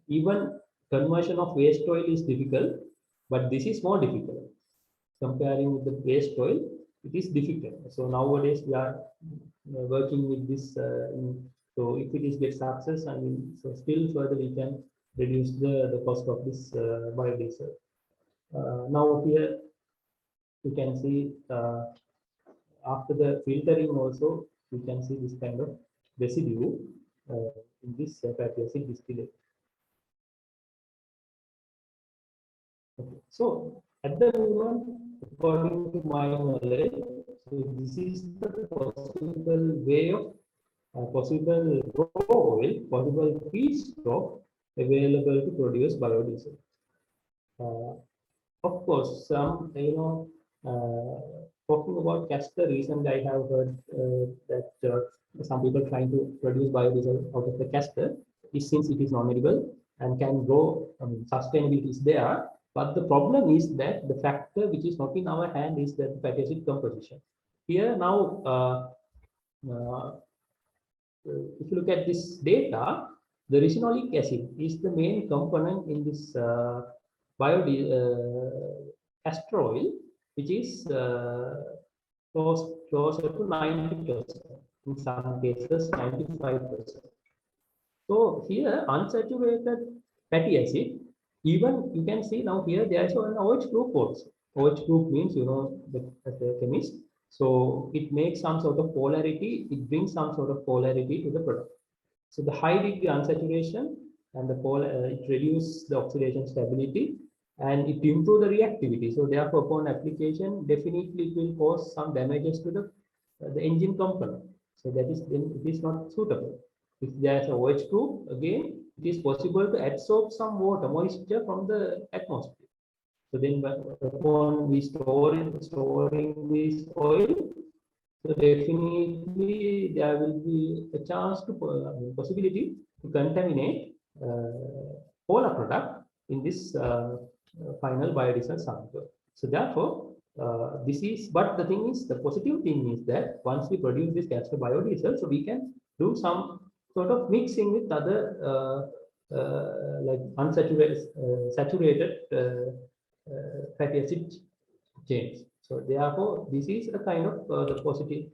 even conversion of waste oil is difficult, but this is more difficult. Comparing with the waste oil, it is difficult. So nowadays we are working with this. So if it is get success, I mean, so still further we can reduce the cost of this biodiesel. Now here you can see after the filtering also, you can see this kind of residue in this fatty acid distillate. Okay. So at the moment, according to my knowledge, so this is the possible way of possible raw oil, possible feedstock available to produce biodiesel. Of course, some, talking about castor, recently I have heard that some people trying to produce biodiesel out of the castor, since it is non-edible and can grow, I mean, sustainability is there. But the problem is that the factor which is not in our hand is that fatty acid composition. Here now, if you look at this data, the resinolic acid is the main component in this castor oil, which is closer to 90%, in some cases 95%. So here unsaturated fatty acid, even you can see now here there is an OH group also. OH group means, you know, the chemist. So it makes some sort of polarity, it brings some sort of polarity to the product. So the high degree unsaturation and the it reduces the oxidation stability and it improves the reactivity. So therefore, upon application, definitely it will cause some damages to the engine component. So that is, then it is not suitable. If there is a OH group, again, it is possible to absorb some water, moisture from the atmosphere. So then upon we storing this oil, so definitely there will be a chance to possibility to contaminate polar product in this final biodiesel sample. So therefore, this is, but the thing is, the positive thing is that once we produce this castor biodiesel, so we can do some sort of mixing with other like unsaturated, saturated fatty acid chains. So therefore, this is a kind of the positive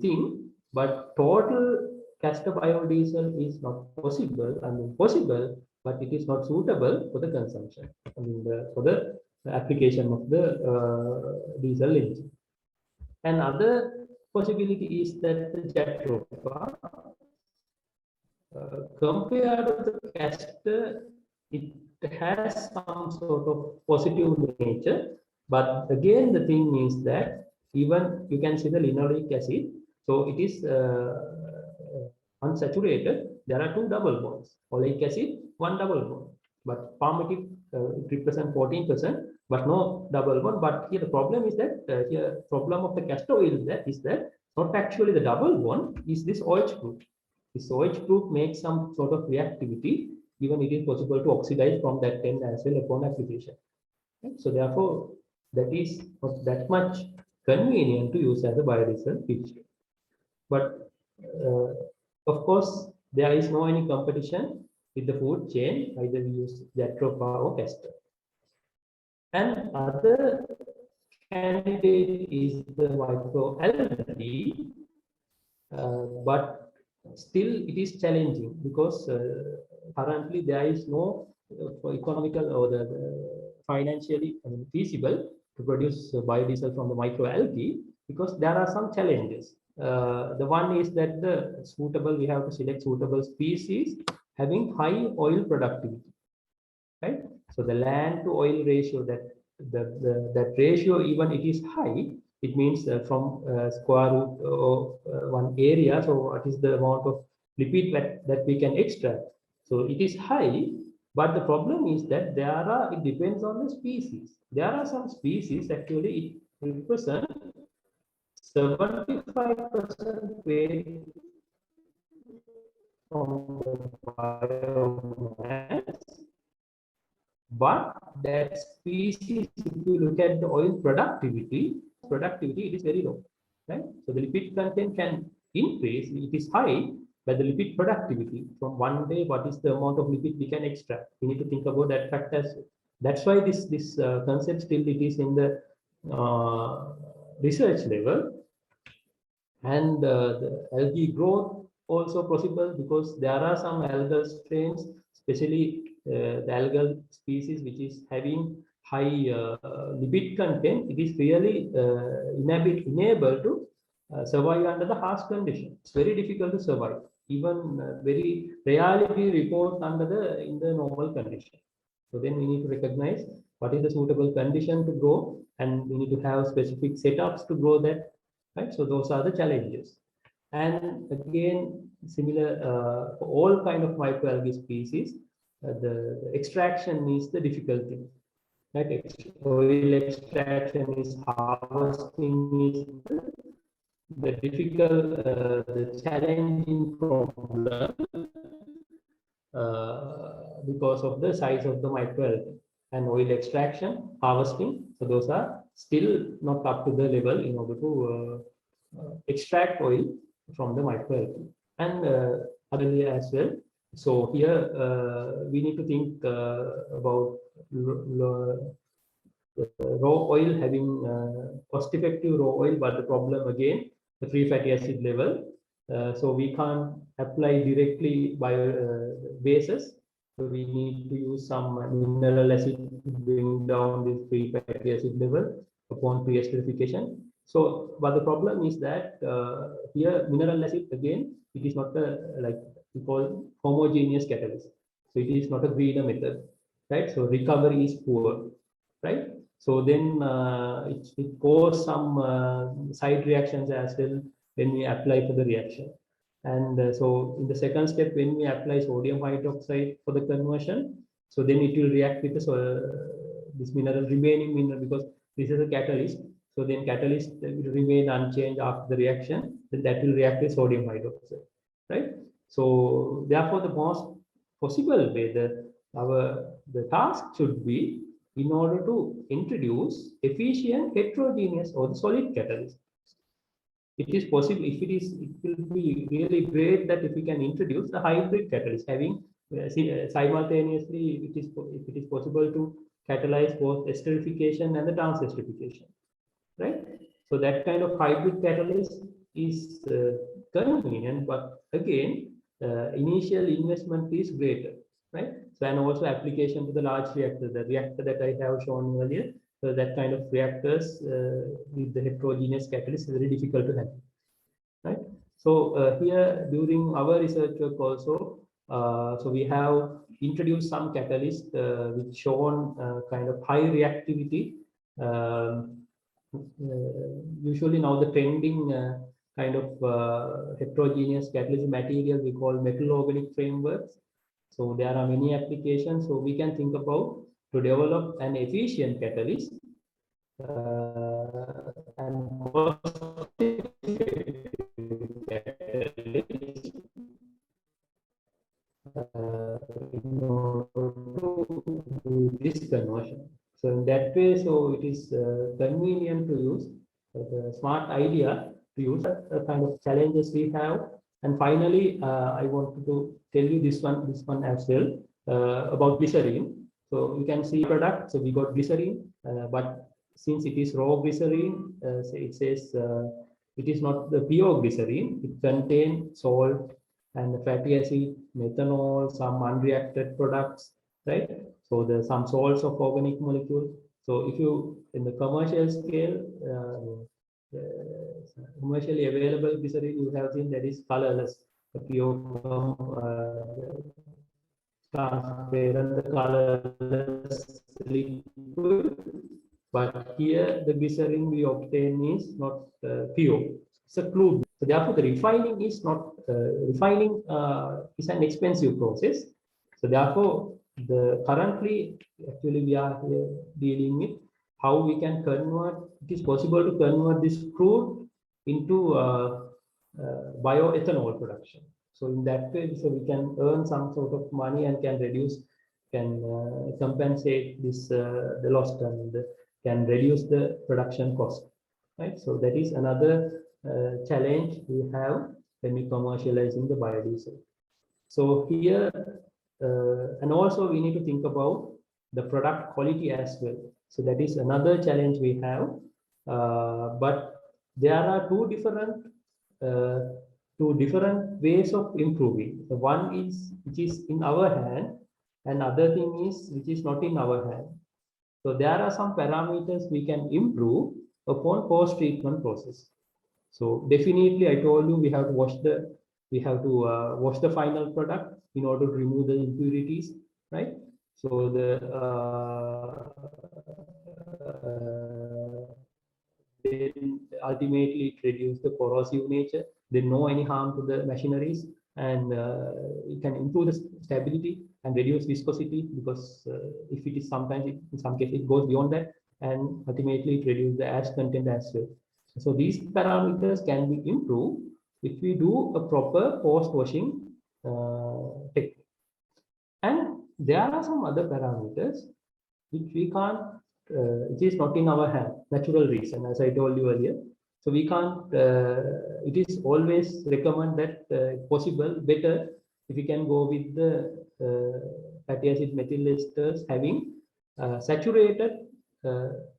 thing, but total castor biodiesel is not possible. I mean, possible, but it is not suitable for the consumption. I mean, for the application of the diesel engine. Another possibility is that the jatropha, compared to the castor, it has some sort of positive nature. But again, the thing is that even you can see the linoleic acid, so it is unsaturated. There are two double bonds. Oleic acid, one double bond. But palmitic represent 14%, but no double bond. But here the problem is that here problem of the castor oil is that not actually the double bond, is this OH group. This OH group makes some sort of reactivity. Even it is possible to oxidize from that end as well upon application. So therefore, that is not that much convenient to use as a biodiesel feedstock. But of course, there is no any competition with the food chain, either we use jatropha or castor. And other candidate is the microalgae, but still it is challenging because currently there is no economical or the financially feasible to produce biodiesel from the microalgae because there are some challenges. The one is that we have to select suitable species having high oil productivity, right? So the land to oil ratio, that ratio, even it is high, it means from square root of one area. So what is the amount of lipid that we can extract? So it is high, but the problem is that it depends on the species. There are some species actually it represent 75% weight from the biomass, but that species, if you look at the oil productivity, it is very low, right? So the lipid content can increase, it is high, but the lipid productivity from one day, what is the amount of lipid we can extract? We need to think about that fact as well. That's why this concept still it is in the research level. And the algae growth also possible, because there are some algal strains, especially the algal species which is having high lipid content. It is really unable to survive under the harsh condition. It's very difficult to survive. Even very rarely we report in the normal condition. So then we need to recognize what is the suitable condition to grow, and we need to have specific setups to grow that, right? So those are the challenges. And again, similar for all kind of microalgae species, the extraction is the difficult thing, right? Oil extraction is harvesting is the difficult, the challenging problem because of the size of the microalgae. And oil extraction, harvesting, so those are still not up to the level in order to extract oil from the microalgae, and other as well. So here we need to think about raw oil having cost-effective raw oil, but the problem again, the free fatty acid level. So we can't apply directly by bases. So we need to use some mineral acid to bring down this free fatty acid level upon pre-esterification. So, but the problem is that here mineral acid again, it is not a like we call homogeneous catalyst. So it is not a greener method, right? So recovery is poor, right? So then it causes some side reactions as well when we apply for the reaction. And so in the second step, when we apply sodium hydroxide for the conversion, so then it will react with this remaining mineral, because this is a catalyst. So then catalyst will remain unchanged after the reaction, then that will react with sodium hydroxide, right? So therefore, the most possible way the task should be in order to introduce efficient heterogeneous or the solid catalyst. It is possible, if it will be really great that if we can introduce the hybrid catalyst having simultaneously, if it is possible to catalyze both esterification and the transesterification, right? So that kind of hybrid catalyst is convenient, but again, initial investment is greater, right? So, and also application to the large reactor, the reactor that I have shown earlier. So that kind of reactors with the heterogeneous catalyst is very difficult to handle, right? So here during our research work also, so we have introduced some catalyst which shown kind of high reactivity. Usually now the trending kind of heterogeneous catalyst material we call metal organic frameworks. So there are many applications. So we can think about to develop an efficient catalyst and in order to do this conversion. So in that way, so it is convenient to use the smart idea to use the kind of challenges we have. And finally, I wanted to tell you this one as well about glycerine. So you can see product. So we got glycerine, but since it is raw glycerine, so it says it is not the pure glycerine. It contains salt and the fatty acid, methanol, some unreacted products, right? So there's some salts of organic molecule. So if you in the commercial scale, commercially available glycerin you have seen that is colorless, the pure transparent, the colorless liquid. But here the glycerin we obtain is not pure. It's a crude. So therefore, the refining is not refining is an expensive process. So therefore, the currently actually we are here dealing with how we can convert. It is possible to convert this crude into bioethanol production. So in that way, so we can earn some sort of money and can reduce, can compensate this the loss and can reduce the production cost, right? So that is another challenge we have when we commercializing the biodiesel. So here, and also we need to think about the product quality as well. So that is another challenge we have. But there are two different ways of improving. The one is which is in our hand, and other thing is which is not in our hand. So there are some parameters we can improve upon post-treatment process. So definitely, I told you we have to wash the final product in order to remove the impurities, right? So then ultimately it reduces the corrosive nature. There's no any harm to the machineries, and it can improve the stability and reduce viscosity, because if it is sometimes in some cases it goes beyond that, and ultimately it reduces the ash content as well. So these parameters can be improved if we do a proper post-washing technique. And there are some other parameters which we can't, it is not in our hand, natural reason, as I told you earlier. So we can't, it is always recommend that possible, better if we can go with the fatty acid methyl esters having saturated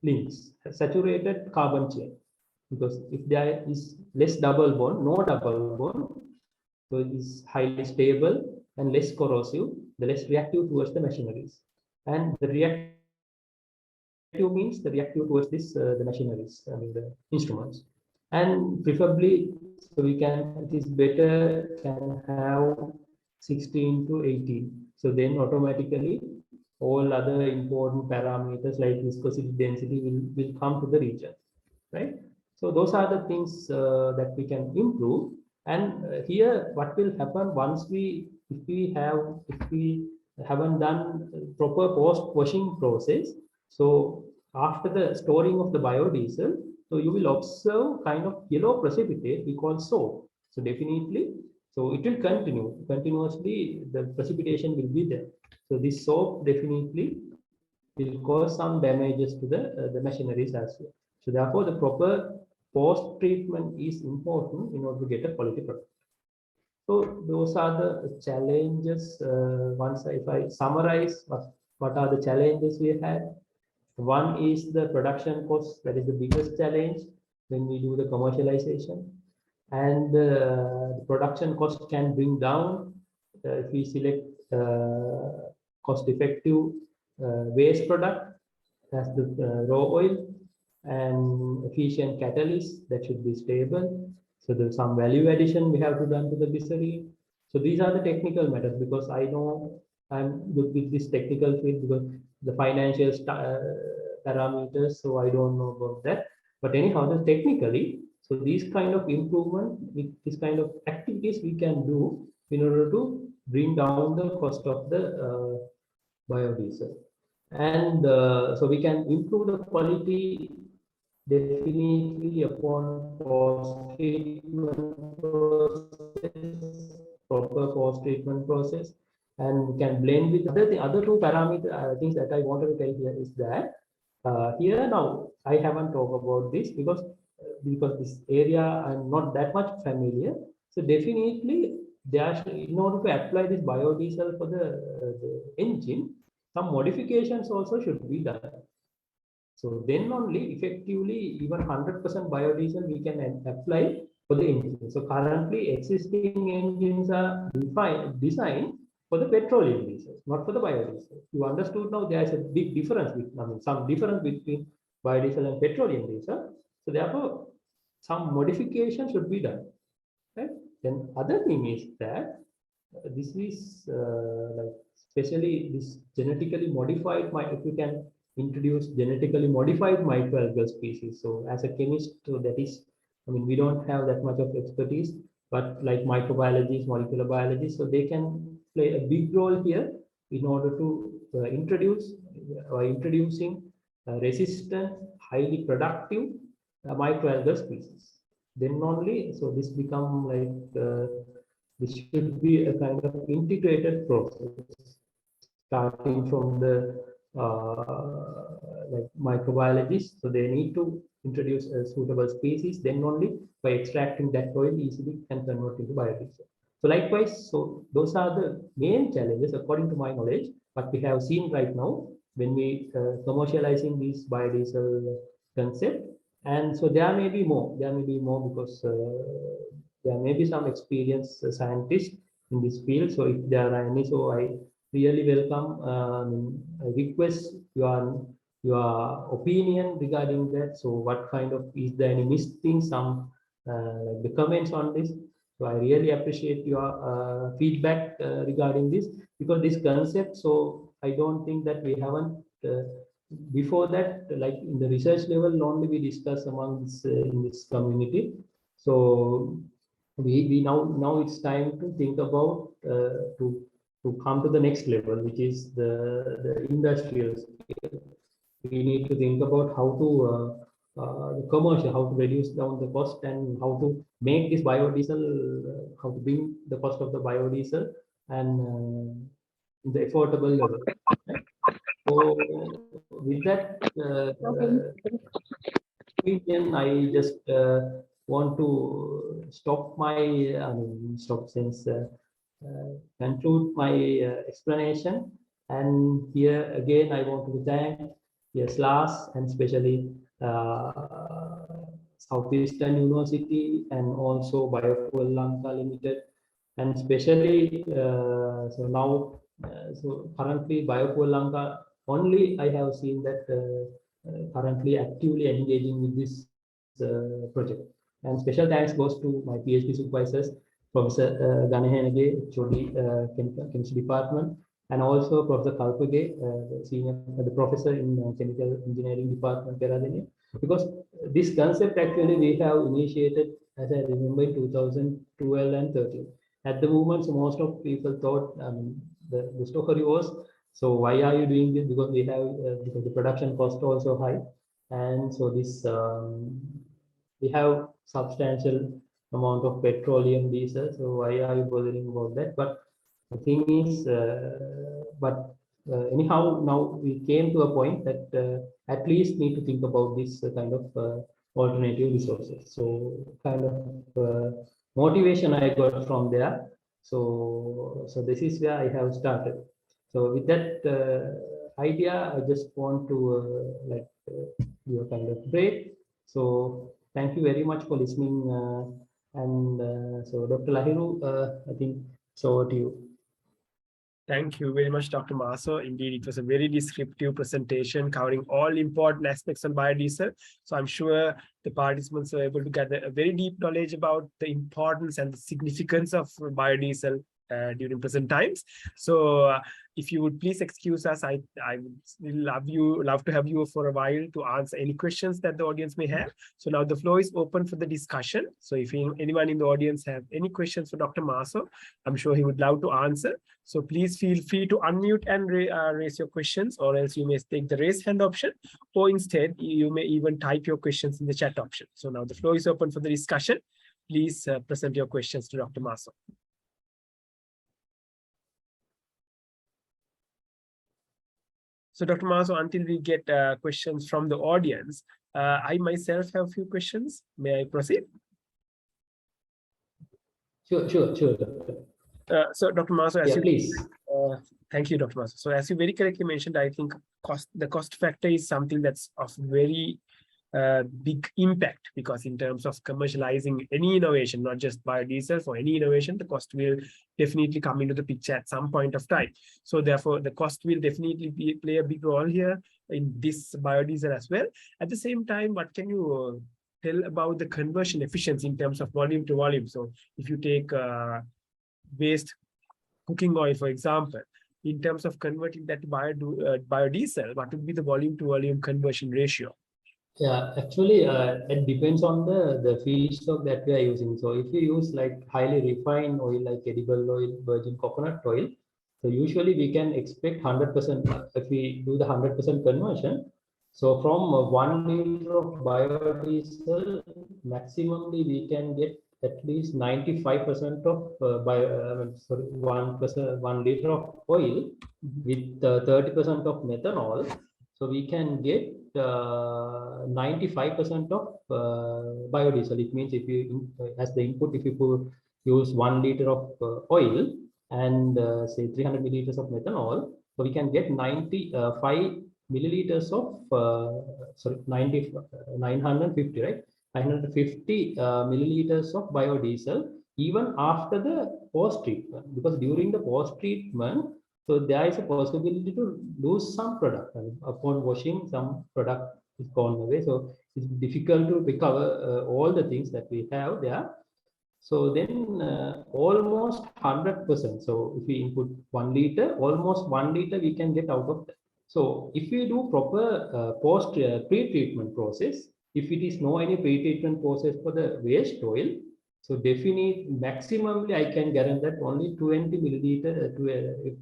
links, saturated carbon chain. Because if there is less double bond, no double bond, so it is highly stable and less corrosive, the less reactive towards the machineries. And the reactive means the reactive towards this the machineries, I mean the instruments. And preferably, so we can, it is better can have 16 to 18. So then automatically all other important parameters like viscosity, density will come to the region, right? So those are the things that we can improve. And here, what will happen once if we haven't done proper post-washing process. So after the storing of the biodiesel, so you will observe kind of yellow precipitate we call soap. So definitely, so it will continue continuously. The precipitation will be there. So this soap definitely will cause some damages to the machineries as well. So therefore, the proper post-treatment is important in order to get a quality product. So those are the challenges. If I summarize, what are the challenges we had? One is the production cost. That is the biggest challenge when we do the commercialization. And the production cost can bring down if we select cost-effective waste product as the raw oil, and efficient catalyst that should be stable. So there's some value addition we have to done to the glycerin. So these are the technical matters, because I know I'm good with this technical field, because the financial parameters, so I don't know about that. But anyhow, the technically, so these kind of improvement with this kind of activities we can do in order to bring down the cost of the biodiesel. And so we can improve the quality definitely upon post-treatment process, proper post-treatment process, and we can blend with the other two parameter things that I wanted to tell here is that here now I haven't talked about this because this area I'm not that much familiar. So definitely there should, in order to apply this biodiesel for the engine, some modifications also should be done. So then only effectively even 100% biodiesel we can apply for the engine. So currently existing engines are designed for the petroleum diesel, not for the biodiesel. You understood now there is a big difference, some difference between biodiesel and petroleum diesel. So therefore, some modification should be done, right? Then other thing is that this is like especially this genetically modified, if you can introduce genetically modified microalgal species. So as a chemist, so that is, I mean, we don't have that much of expertise, but like microbiologists, molecular biologists, so they can play a big role here in order to introducing resistant, highly productive microalgal species. Then only, so this become like this should be a kind of integrated process, starting from the like microbiologists. So they need to introduce a suitable species. Then only by extracting that oil easily can convert into biodiesel. So likewise, so those are the main challenges according to my knowledge. What we have seen right now when we commercializing this biodiesel concept. And so there may be more. There may be more because there may be some experienced scientists in this field. So if there are any, so I really welcome. I request your opinion regarding that. So what kind of, is there any missing some like the comments on this? So I really appreciate your feedback regarding this, because this concept. So I don't think that we haven't before that, like in the research level only we discuss among this in this community. So we now it's time to think about to come to the next level, which is the industrial scale. We need to think about how to the commercial, how to reduce down the cost and how to make this biodiesel, how to bring the cost of the biodiesel and in the affordable level. Right? So with that opinion, I just want to stop my stop since conclude my explanation. And here again, I want to thank yes, Lars, and especially Southeastern University and also Biofuel Lanka Limited, and especially so now so currently Biofuel Lanka only I have seen that currently actively engaging with this project. And special thanks goes to my PhD supervisors, Professor Ganehanage, HOD Chemistry Department, and also Professor Kalpage, the professor in Chemical Engineering Department, Peradeniya. Because this concept actually we have initiated, as I remember, in 2012 and 13. At the moment, so most of people thought the story was, so why are you doing this? Because we have because the production cost also high, and so this we have substantial amount of petroleum, diesel. So why are you bothering about that? But the thing is, anyhow, now we came to a point that at least need to think about this kind of alternative resources. So kind of motivation I got from there. So this is where I have started. So with that idea, I just want to do a kind of break. So thank you very much for listening. So Dr. Lahiru, I think so to you. Thank you very much, Dr. Marso. Indeed, it was a very descriptive presentation covering all important aspects on biodiesel. So I'm sure the participants were able to gather a very deep knowledge about the importance and the significance of biodiesel during present times. So if you would please excuse us, I would love to have you for a while to answer any questions that the audience may have. So now the floor is open for the discussion. So if anyone in the audience have any questions for Dr. Marso, I'm sure he would love to answer. So please feel free to unmute and raise your questions, or else you may take the raise hand option, or instead you may even type your questions in the chat option. So now the floor is open for the discussion. Please present your questions to Dr. Marso. So Dr. Marso, until we get questions from the audience, I myself have a few questions. May I proceed? Sure. So Dr. Marso, as please. Thank you, Dr. Marso. So as you very correctly mentioned, I think the cost factor is something that's of very big impact, because in terms of commercializing any innovation, not just biodiesel, for any innovation, the cost will definitely come into the picture at some point of time. So therefore, the cost will definitely play a big role here in this biodiesel as well. At the same time, what can you tell about the conversion efficiency in terms of volume to volume. So if you take waste cooking oil, for example, in terms of converting that to biodiesel, what would be the volume to volume conversion ratio? Yeah, actually, it depends on the feedstock that we are using. So if you use like highly refined oil, like edible oil, virgin coconut oil, so usually we can expect 100% if we do the 100% conversion. So from 1 liter of biodiesel, maximally we can get at least 95% of 1 liter of oil with 30% of methanol. So we can get 95% of biodiesel. It means if you, as the input, if you use 1 liter of oil and say 300 milliliters of methanol, so we can get 95 milliliters of, sorry, 950, right? 950 milliliters of biodiesel, even after the post-treatment, because during the post-treatment, so there is a possibility to lose some product. Upon washing, some product is gone away. So it's difficult to recover all the things that we have there. So then almost 100%. So if we input 1 liter, almost 1 liter we can get out of that. So if we do proper pre-treatment process, if it is no any pre-treatment process for the waste oil, so definitely maximally I can guarantee that only 20 milliliter to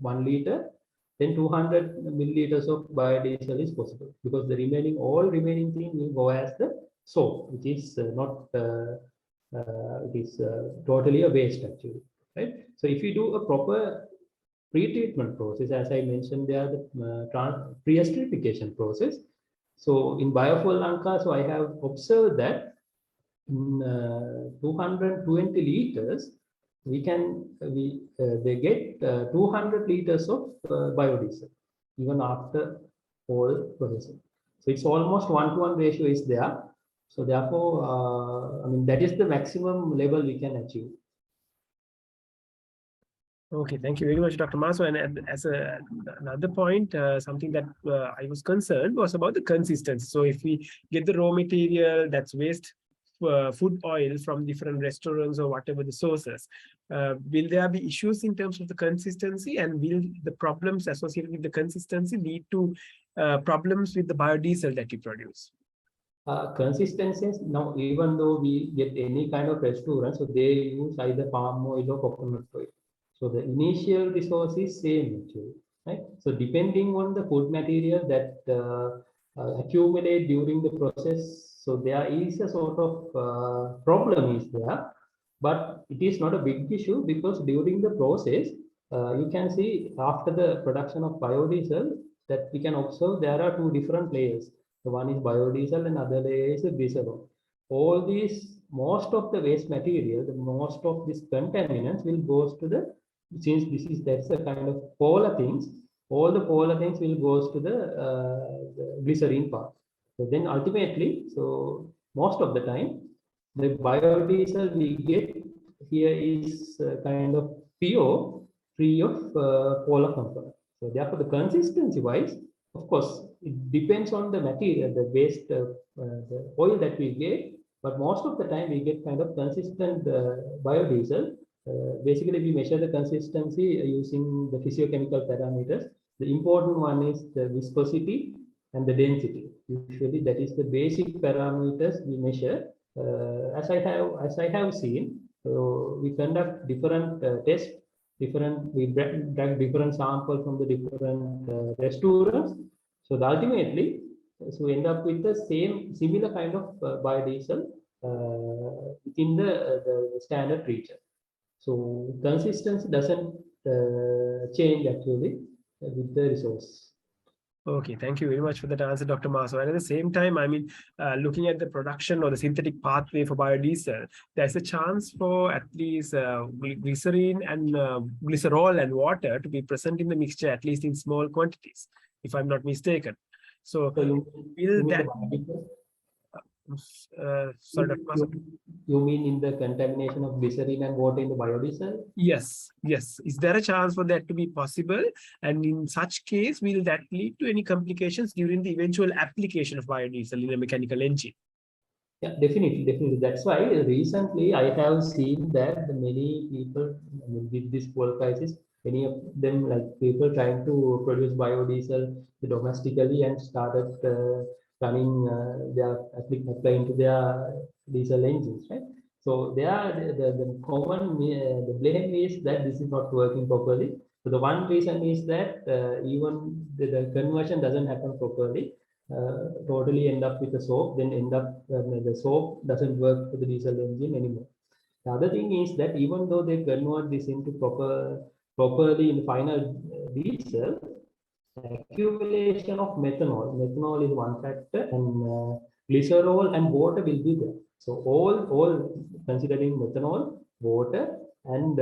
1 liter, then 200 milliliters of biodiesel is possible, because the all remaining thing will go as the soap, which is not it is totally a waste actually, right? So if you do a proper pre-treatment process, as I mentioned there, the pre-esterification process. So in Biofuel Lanka, so I have observed that in 220 liters, they get 200 liters of biodiesel even after all processing. So it's almost 1-to-1 ratio is there. So therefore, I mean, that is the maximum level we can achieve. Okay, thank you very much, Dr. Marso. And as another point, something that I was concerned was about the consistency. So if we get the raw material that's waste food oil from different restaurants or whatever the sources, will there be issues in terms of the consistency, and will the problems associated with the consistency lead to problems with the biodiesel that you produce? Consistencies now, even though we get any kind of restaurant, so they use either palm oil or coconut oil. So the initial resource is same actually, right? So depending on the food material that accumulate during the process, so there is a sort of problem is there, but it is not a big issue, because during the process, you can see after the production of biodiesel that we can observe there are two different layers. The one is biodiesel and other layer is glycerol. All these, most of the waste material, most of these contaminants will goes to the, since that's a kind of polar things, all the polar things will goes to the glycerine part. So then ultimately, so most of the time, the biodiesel we get here is kind of pure, free of polar component. So therefore, the consistency wise, of course, it depends on the material, the waste, the oil that we get, but most of the time we get kind of consistent biodiesel. Basically, we measure the consistency using the physiochemical parameters. The important one is the viscosity and the density. Usually, that is the basic parameters we measure. As I have seen, so we conduct different tests. We drag different samples from the different restaurants. So ultimately, so we end up with the similar kind of biodiesel within the standard region. So consistency doesn't change actually with the resource. Okay, thank you very much for that answer, Dr. Marso. And at the same time, I mean, looking at the production or the synthetic pathway for biodiesel, there's a chance for at least glycerine and glycerol and water to be present in the mixture, at least in small quantities, if I'm not mistaken. So will that... sorry, Dr. Marso. You mean in the contamination of glycerine and water in the biodiesel? Yes, yes. Is there a chance for that to be possible? And in such case, will that lead to any complications during the eventual application of biodiesel in a mechanical engine? Yeah, definitely. That's why recently I have seen that many people, I mean, with this fuel crisis, many of them, like people trying to produce biodiesel domestically and started running their applying to their diesel engines, right? So they are the common the blame is that this is not working properly. So the one reason is that even the conversion doesn't happen properly, totally end up with a soap, then end up the soap doesn't work for the diesel engine anymore. The other thing is that even though they convert this into properly in the final diesel, accumulation of methanol is one factor, and glycerol and water will be there. So all considering methanol, water, and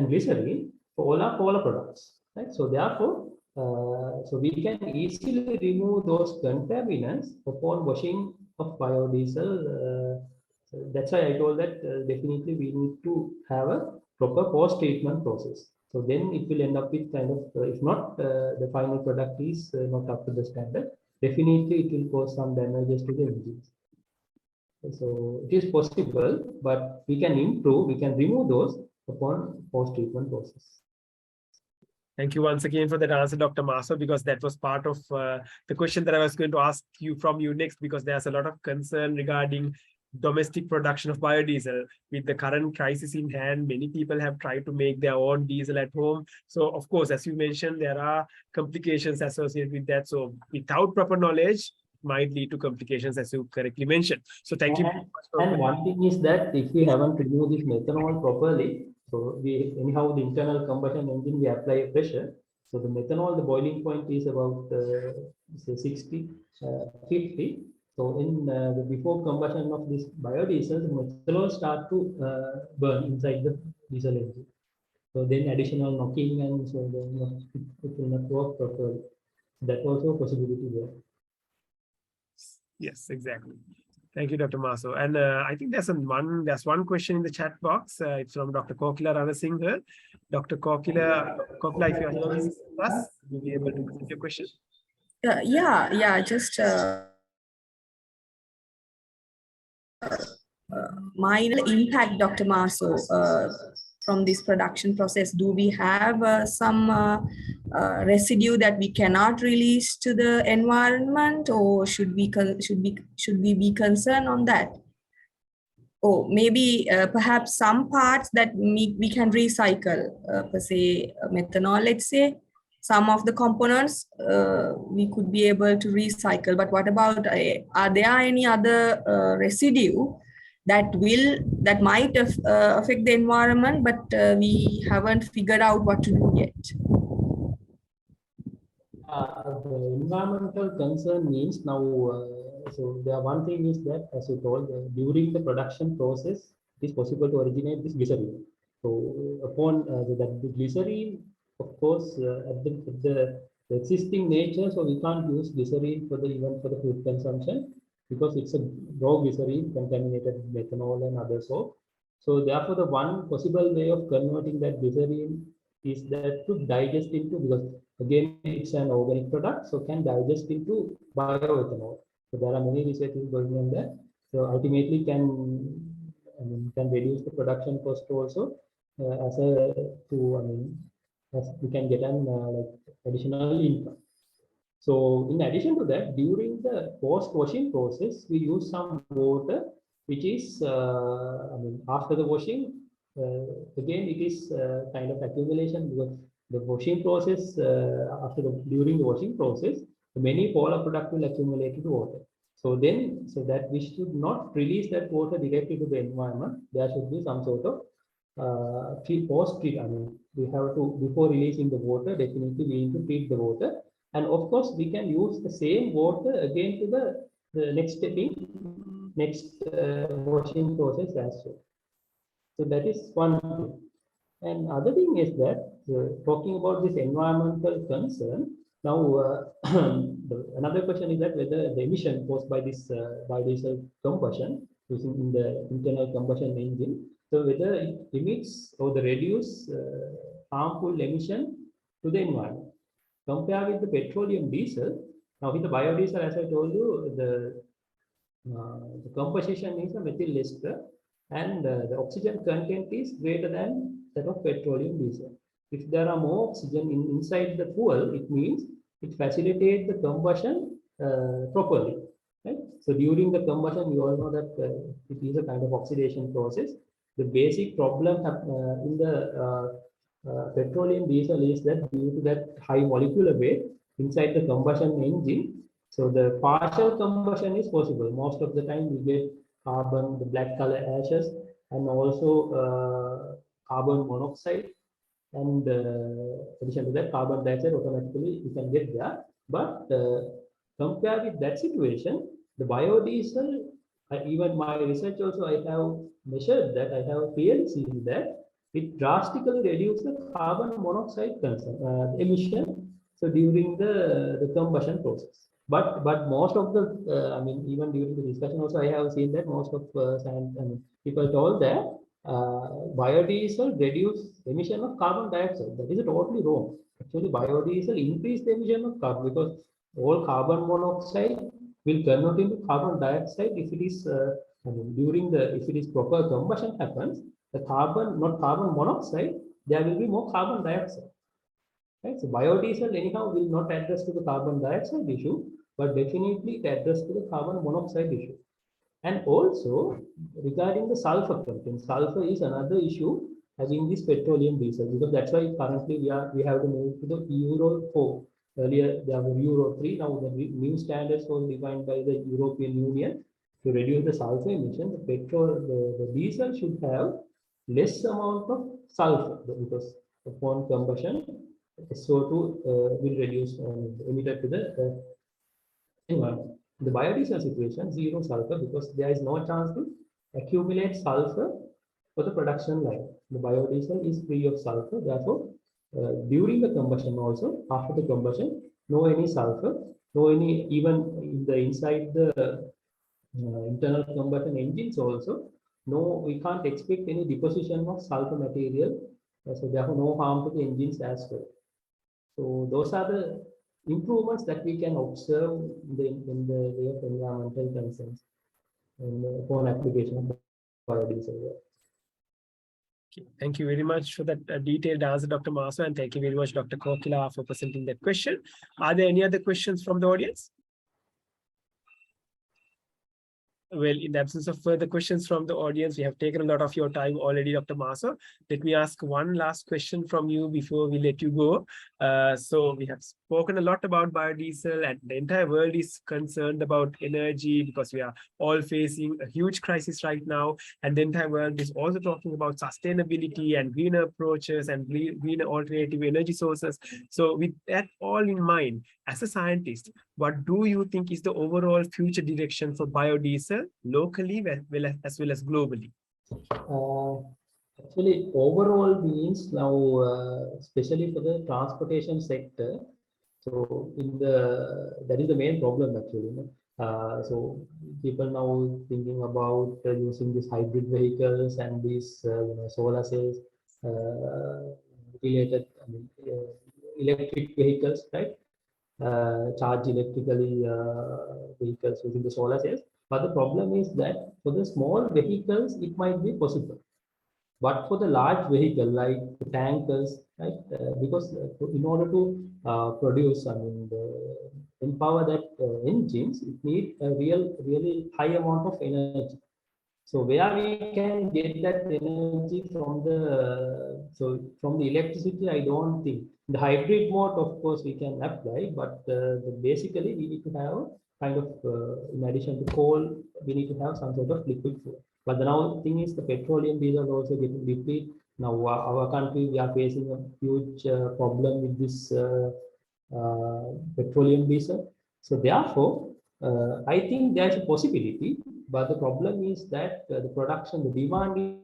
glycerine, so all are polar products, right? So therefore, so we can easily remove those contaminants upon washing of biodiesel. So that's why I told that definitely we need to have a proper post-treatment process. So then it will end up with kind of, if not the final product is not up to the standard, definitely it will cause some damages to the engines. So it is possible, but we can improve, we can remove those upon post-treatment process. Thank you once again for that answer, Dr. Marso, because that was part of the question that I was going to ask you from you next, because there's a lot of concern regarding domestic production of biodiesel. With the current crisis in hand, many people have tried to make their own diesel at home. So of course, as you mentioned, there are complications associated with that. So without proper knowledge, might lead to complications, as you correctly mentioned. So thank you. And one thing is that if we haven't removed this methanol properly, so we anyhow the internal combustion engine we apply a pressure. So the methanol, the boiling point is about say 60, 50. So in the before combustion of this biodiesel, the methanol start to burn inside the diesel engine. So then additional knocking, and so then it will not work properly. That also a possibility there. Yes, exactly. Thank you, Dr. Marso. And I think there's one question in the chat box. It's from Dr. Kokila Ranasinghe. Dr. Kokila, if you are hearing us, you'll be able to present your question. Just minor impact, Dr. Marso, from this production process. Do we have some residue that we cannot release to the environment, or should we be concerned on that? Or maybe perhaps some parts that we can recycle, per se methanol, let's say. Some of the components we could be able to recycle, but what about, are there any other residue that might affect the environment, but we haven't figured out what to do yet? The environmental concern means now, so the one thing is that, as you told, during the production process, it is possible to originate this glycerine. So upon that the glycerine, of course, at the existing nature, so we can't use glycerine for even for the food consumption, because it's a raw glycerine contaminated with methanol and other soap. So therefore, the one possible way of converting that glycerine is that to digest into, because again it's an organic product, so can digest into bioethanol. So there are many researches going on there. So ultimately can reduce the production cost also, as we can get an like additional income. So in addition to that, during the post-washing process, we use some water, which is, after the washing, again, it is kind of accumulation, because the washing process, during the washing process, many polar product will accumulate into water. So that we should not release that water directly to the environment. There should be some sort of post-treat. We have to, before releasing the water, definitely we need to treat the water. And of course, we can use the same water again to the next washing process as well. So that is one thing. And other thing is that talking about this environmental concern, now another question is that whether the emission caused by this biodiesel combustion using in the internal combustion engine, so whether it emits or the reduce harmful emission to the environment. Compare with the petroleum diesel. Now with the biodiesel, as I told you, the composition is a methyl ester, and the oxygen content is greater than that of petroleum diesel. If there are more oxygen inside the fuel, it means it facilitates the combustion properly. Right? So during the combustion, we all know that it is a kind of oxidation process. The basic problem in the petroleum diesel is that due to that high molecular weight inside the combustion engine, so the partial combustion is possible. Most of the time we get carbon, the black color ashes, and also carbon monoxide, and addition to that carbon dioxide automatically you can get there. But compared with that situation, the biodiesel, even my research also, I have measured that, I have clearly seen that it drastically reduces the carbon monoxide emission. So during the combustion process. But most of the, I mean, even during the discussion also, I have seen that most of people told that biodiesel reduce emission of carbon dioxide. That is totally wrong. Actually, biodiesel increase the emission of carbon, because all carbon monoxide will convert into carbon dioxide if it is during the, if it is proper combustion happens, the carbon, not carbon monoxide, there will be more carbon dioxide. Right? So biodiesel anyhow will not address to the carbon dioxide issue, but definitely it address to the carbon monoxide issue. And also regarding the sulfur content, sulfur is another issue having this petroleum diesel, because that's why currently we have to move to the Euro 4. Earlier there was Euro 3, now the new standards was defined by the European Union to reduce the sulfur emission. The diesel should have less amount of sulfur, because upon combustion SO2 will reduce emitted to the environment. In the biodiesel situation, zero sulfur, because there is no chance to accumulate sulfur for the production line. The biodiesel is free of sulfur, therefore during the combustion also, after the combustion, no any sulfur, no any, even in the inside the internal combustion engines also, no, we can't expect any deposition of sulfur material, so therefore no harm to the engines as well. So those are the improvements that we can observe in the way of environmental concerns upon application of biodiesel. Okay, thank you very much for that detailed answer, Dr. Marso, and thank you very much, Dr. Kokila, for presenting that question. Are there any other questions from the audience? Well, in the absence of further questions from the audience, we have taken a lot of your time already, Dr. Marso. Let me ask one last question from you before we let you go. So we have spoken a lot about biodiesel, and the entire world is concerned about energy because we are all facing a huge crisis right now. And the entire world is also talking about sustainability and greener approaches and greener alternative energy sources. So with that all in mind, as a scientist, what do you think is the overall future direction for biodiesel locally as well as globally? Actually, overall means now, especially for the transportation sector. So that is the main problem actually. So people now thinking about using these hybrid vehicles and these solar cells related, electric vehicles, right? Charge electrically vehicles using the solar cells. But the problem is that for the small vehicles, it might be possible. But for the large vehicle like the tankers, right? Because in order to produce, empower that engines, it needs a really high amount of energy. So where we can get that energy from from the electricity, I don't think. The hybrid mode, of course, we can apply, but basically we need to have kind of, in addition to coal, we need to have some sort of liquid fuel. But the now thing is the petroleum diesel also getting depleted. Now our country, we are facing a huge problem with this petroleum diesel. So therefore, I think there's a possibility, but the problem is that the production, the demand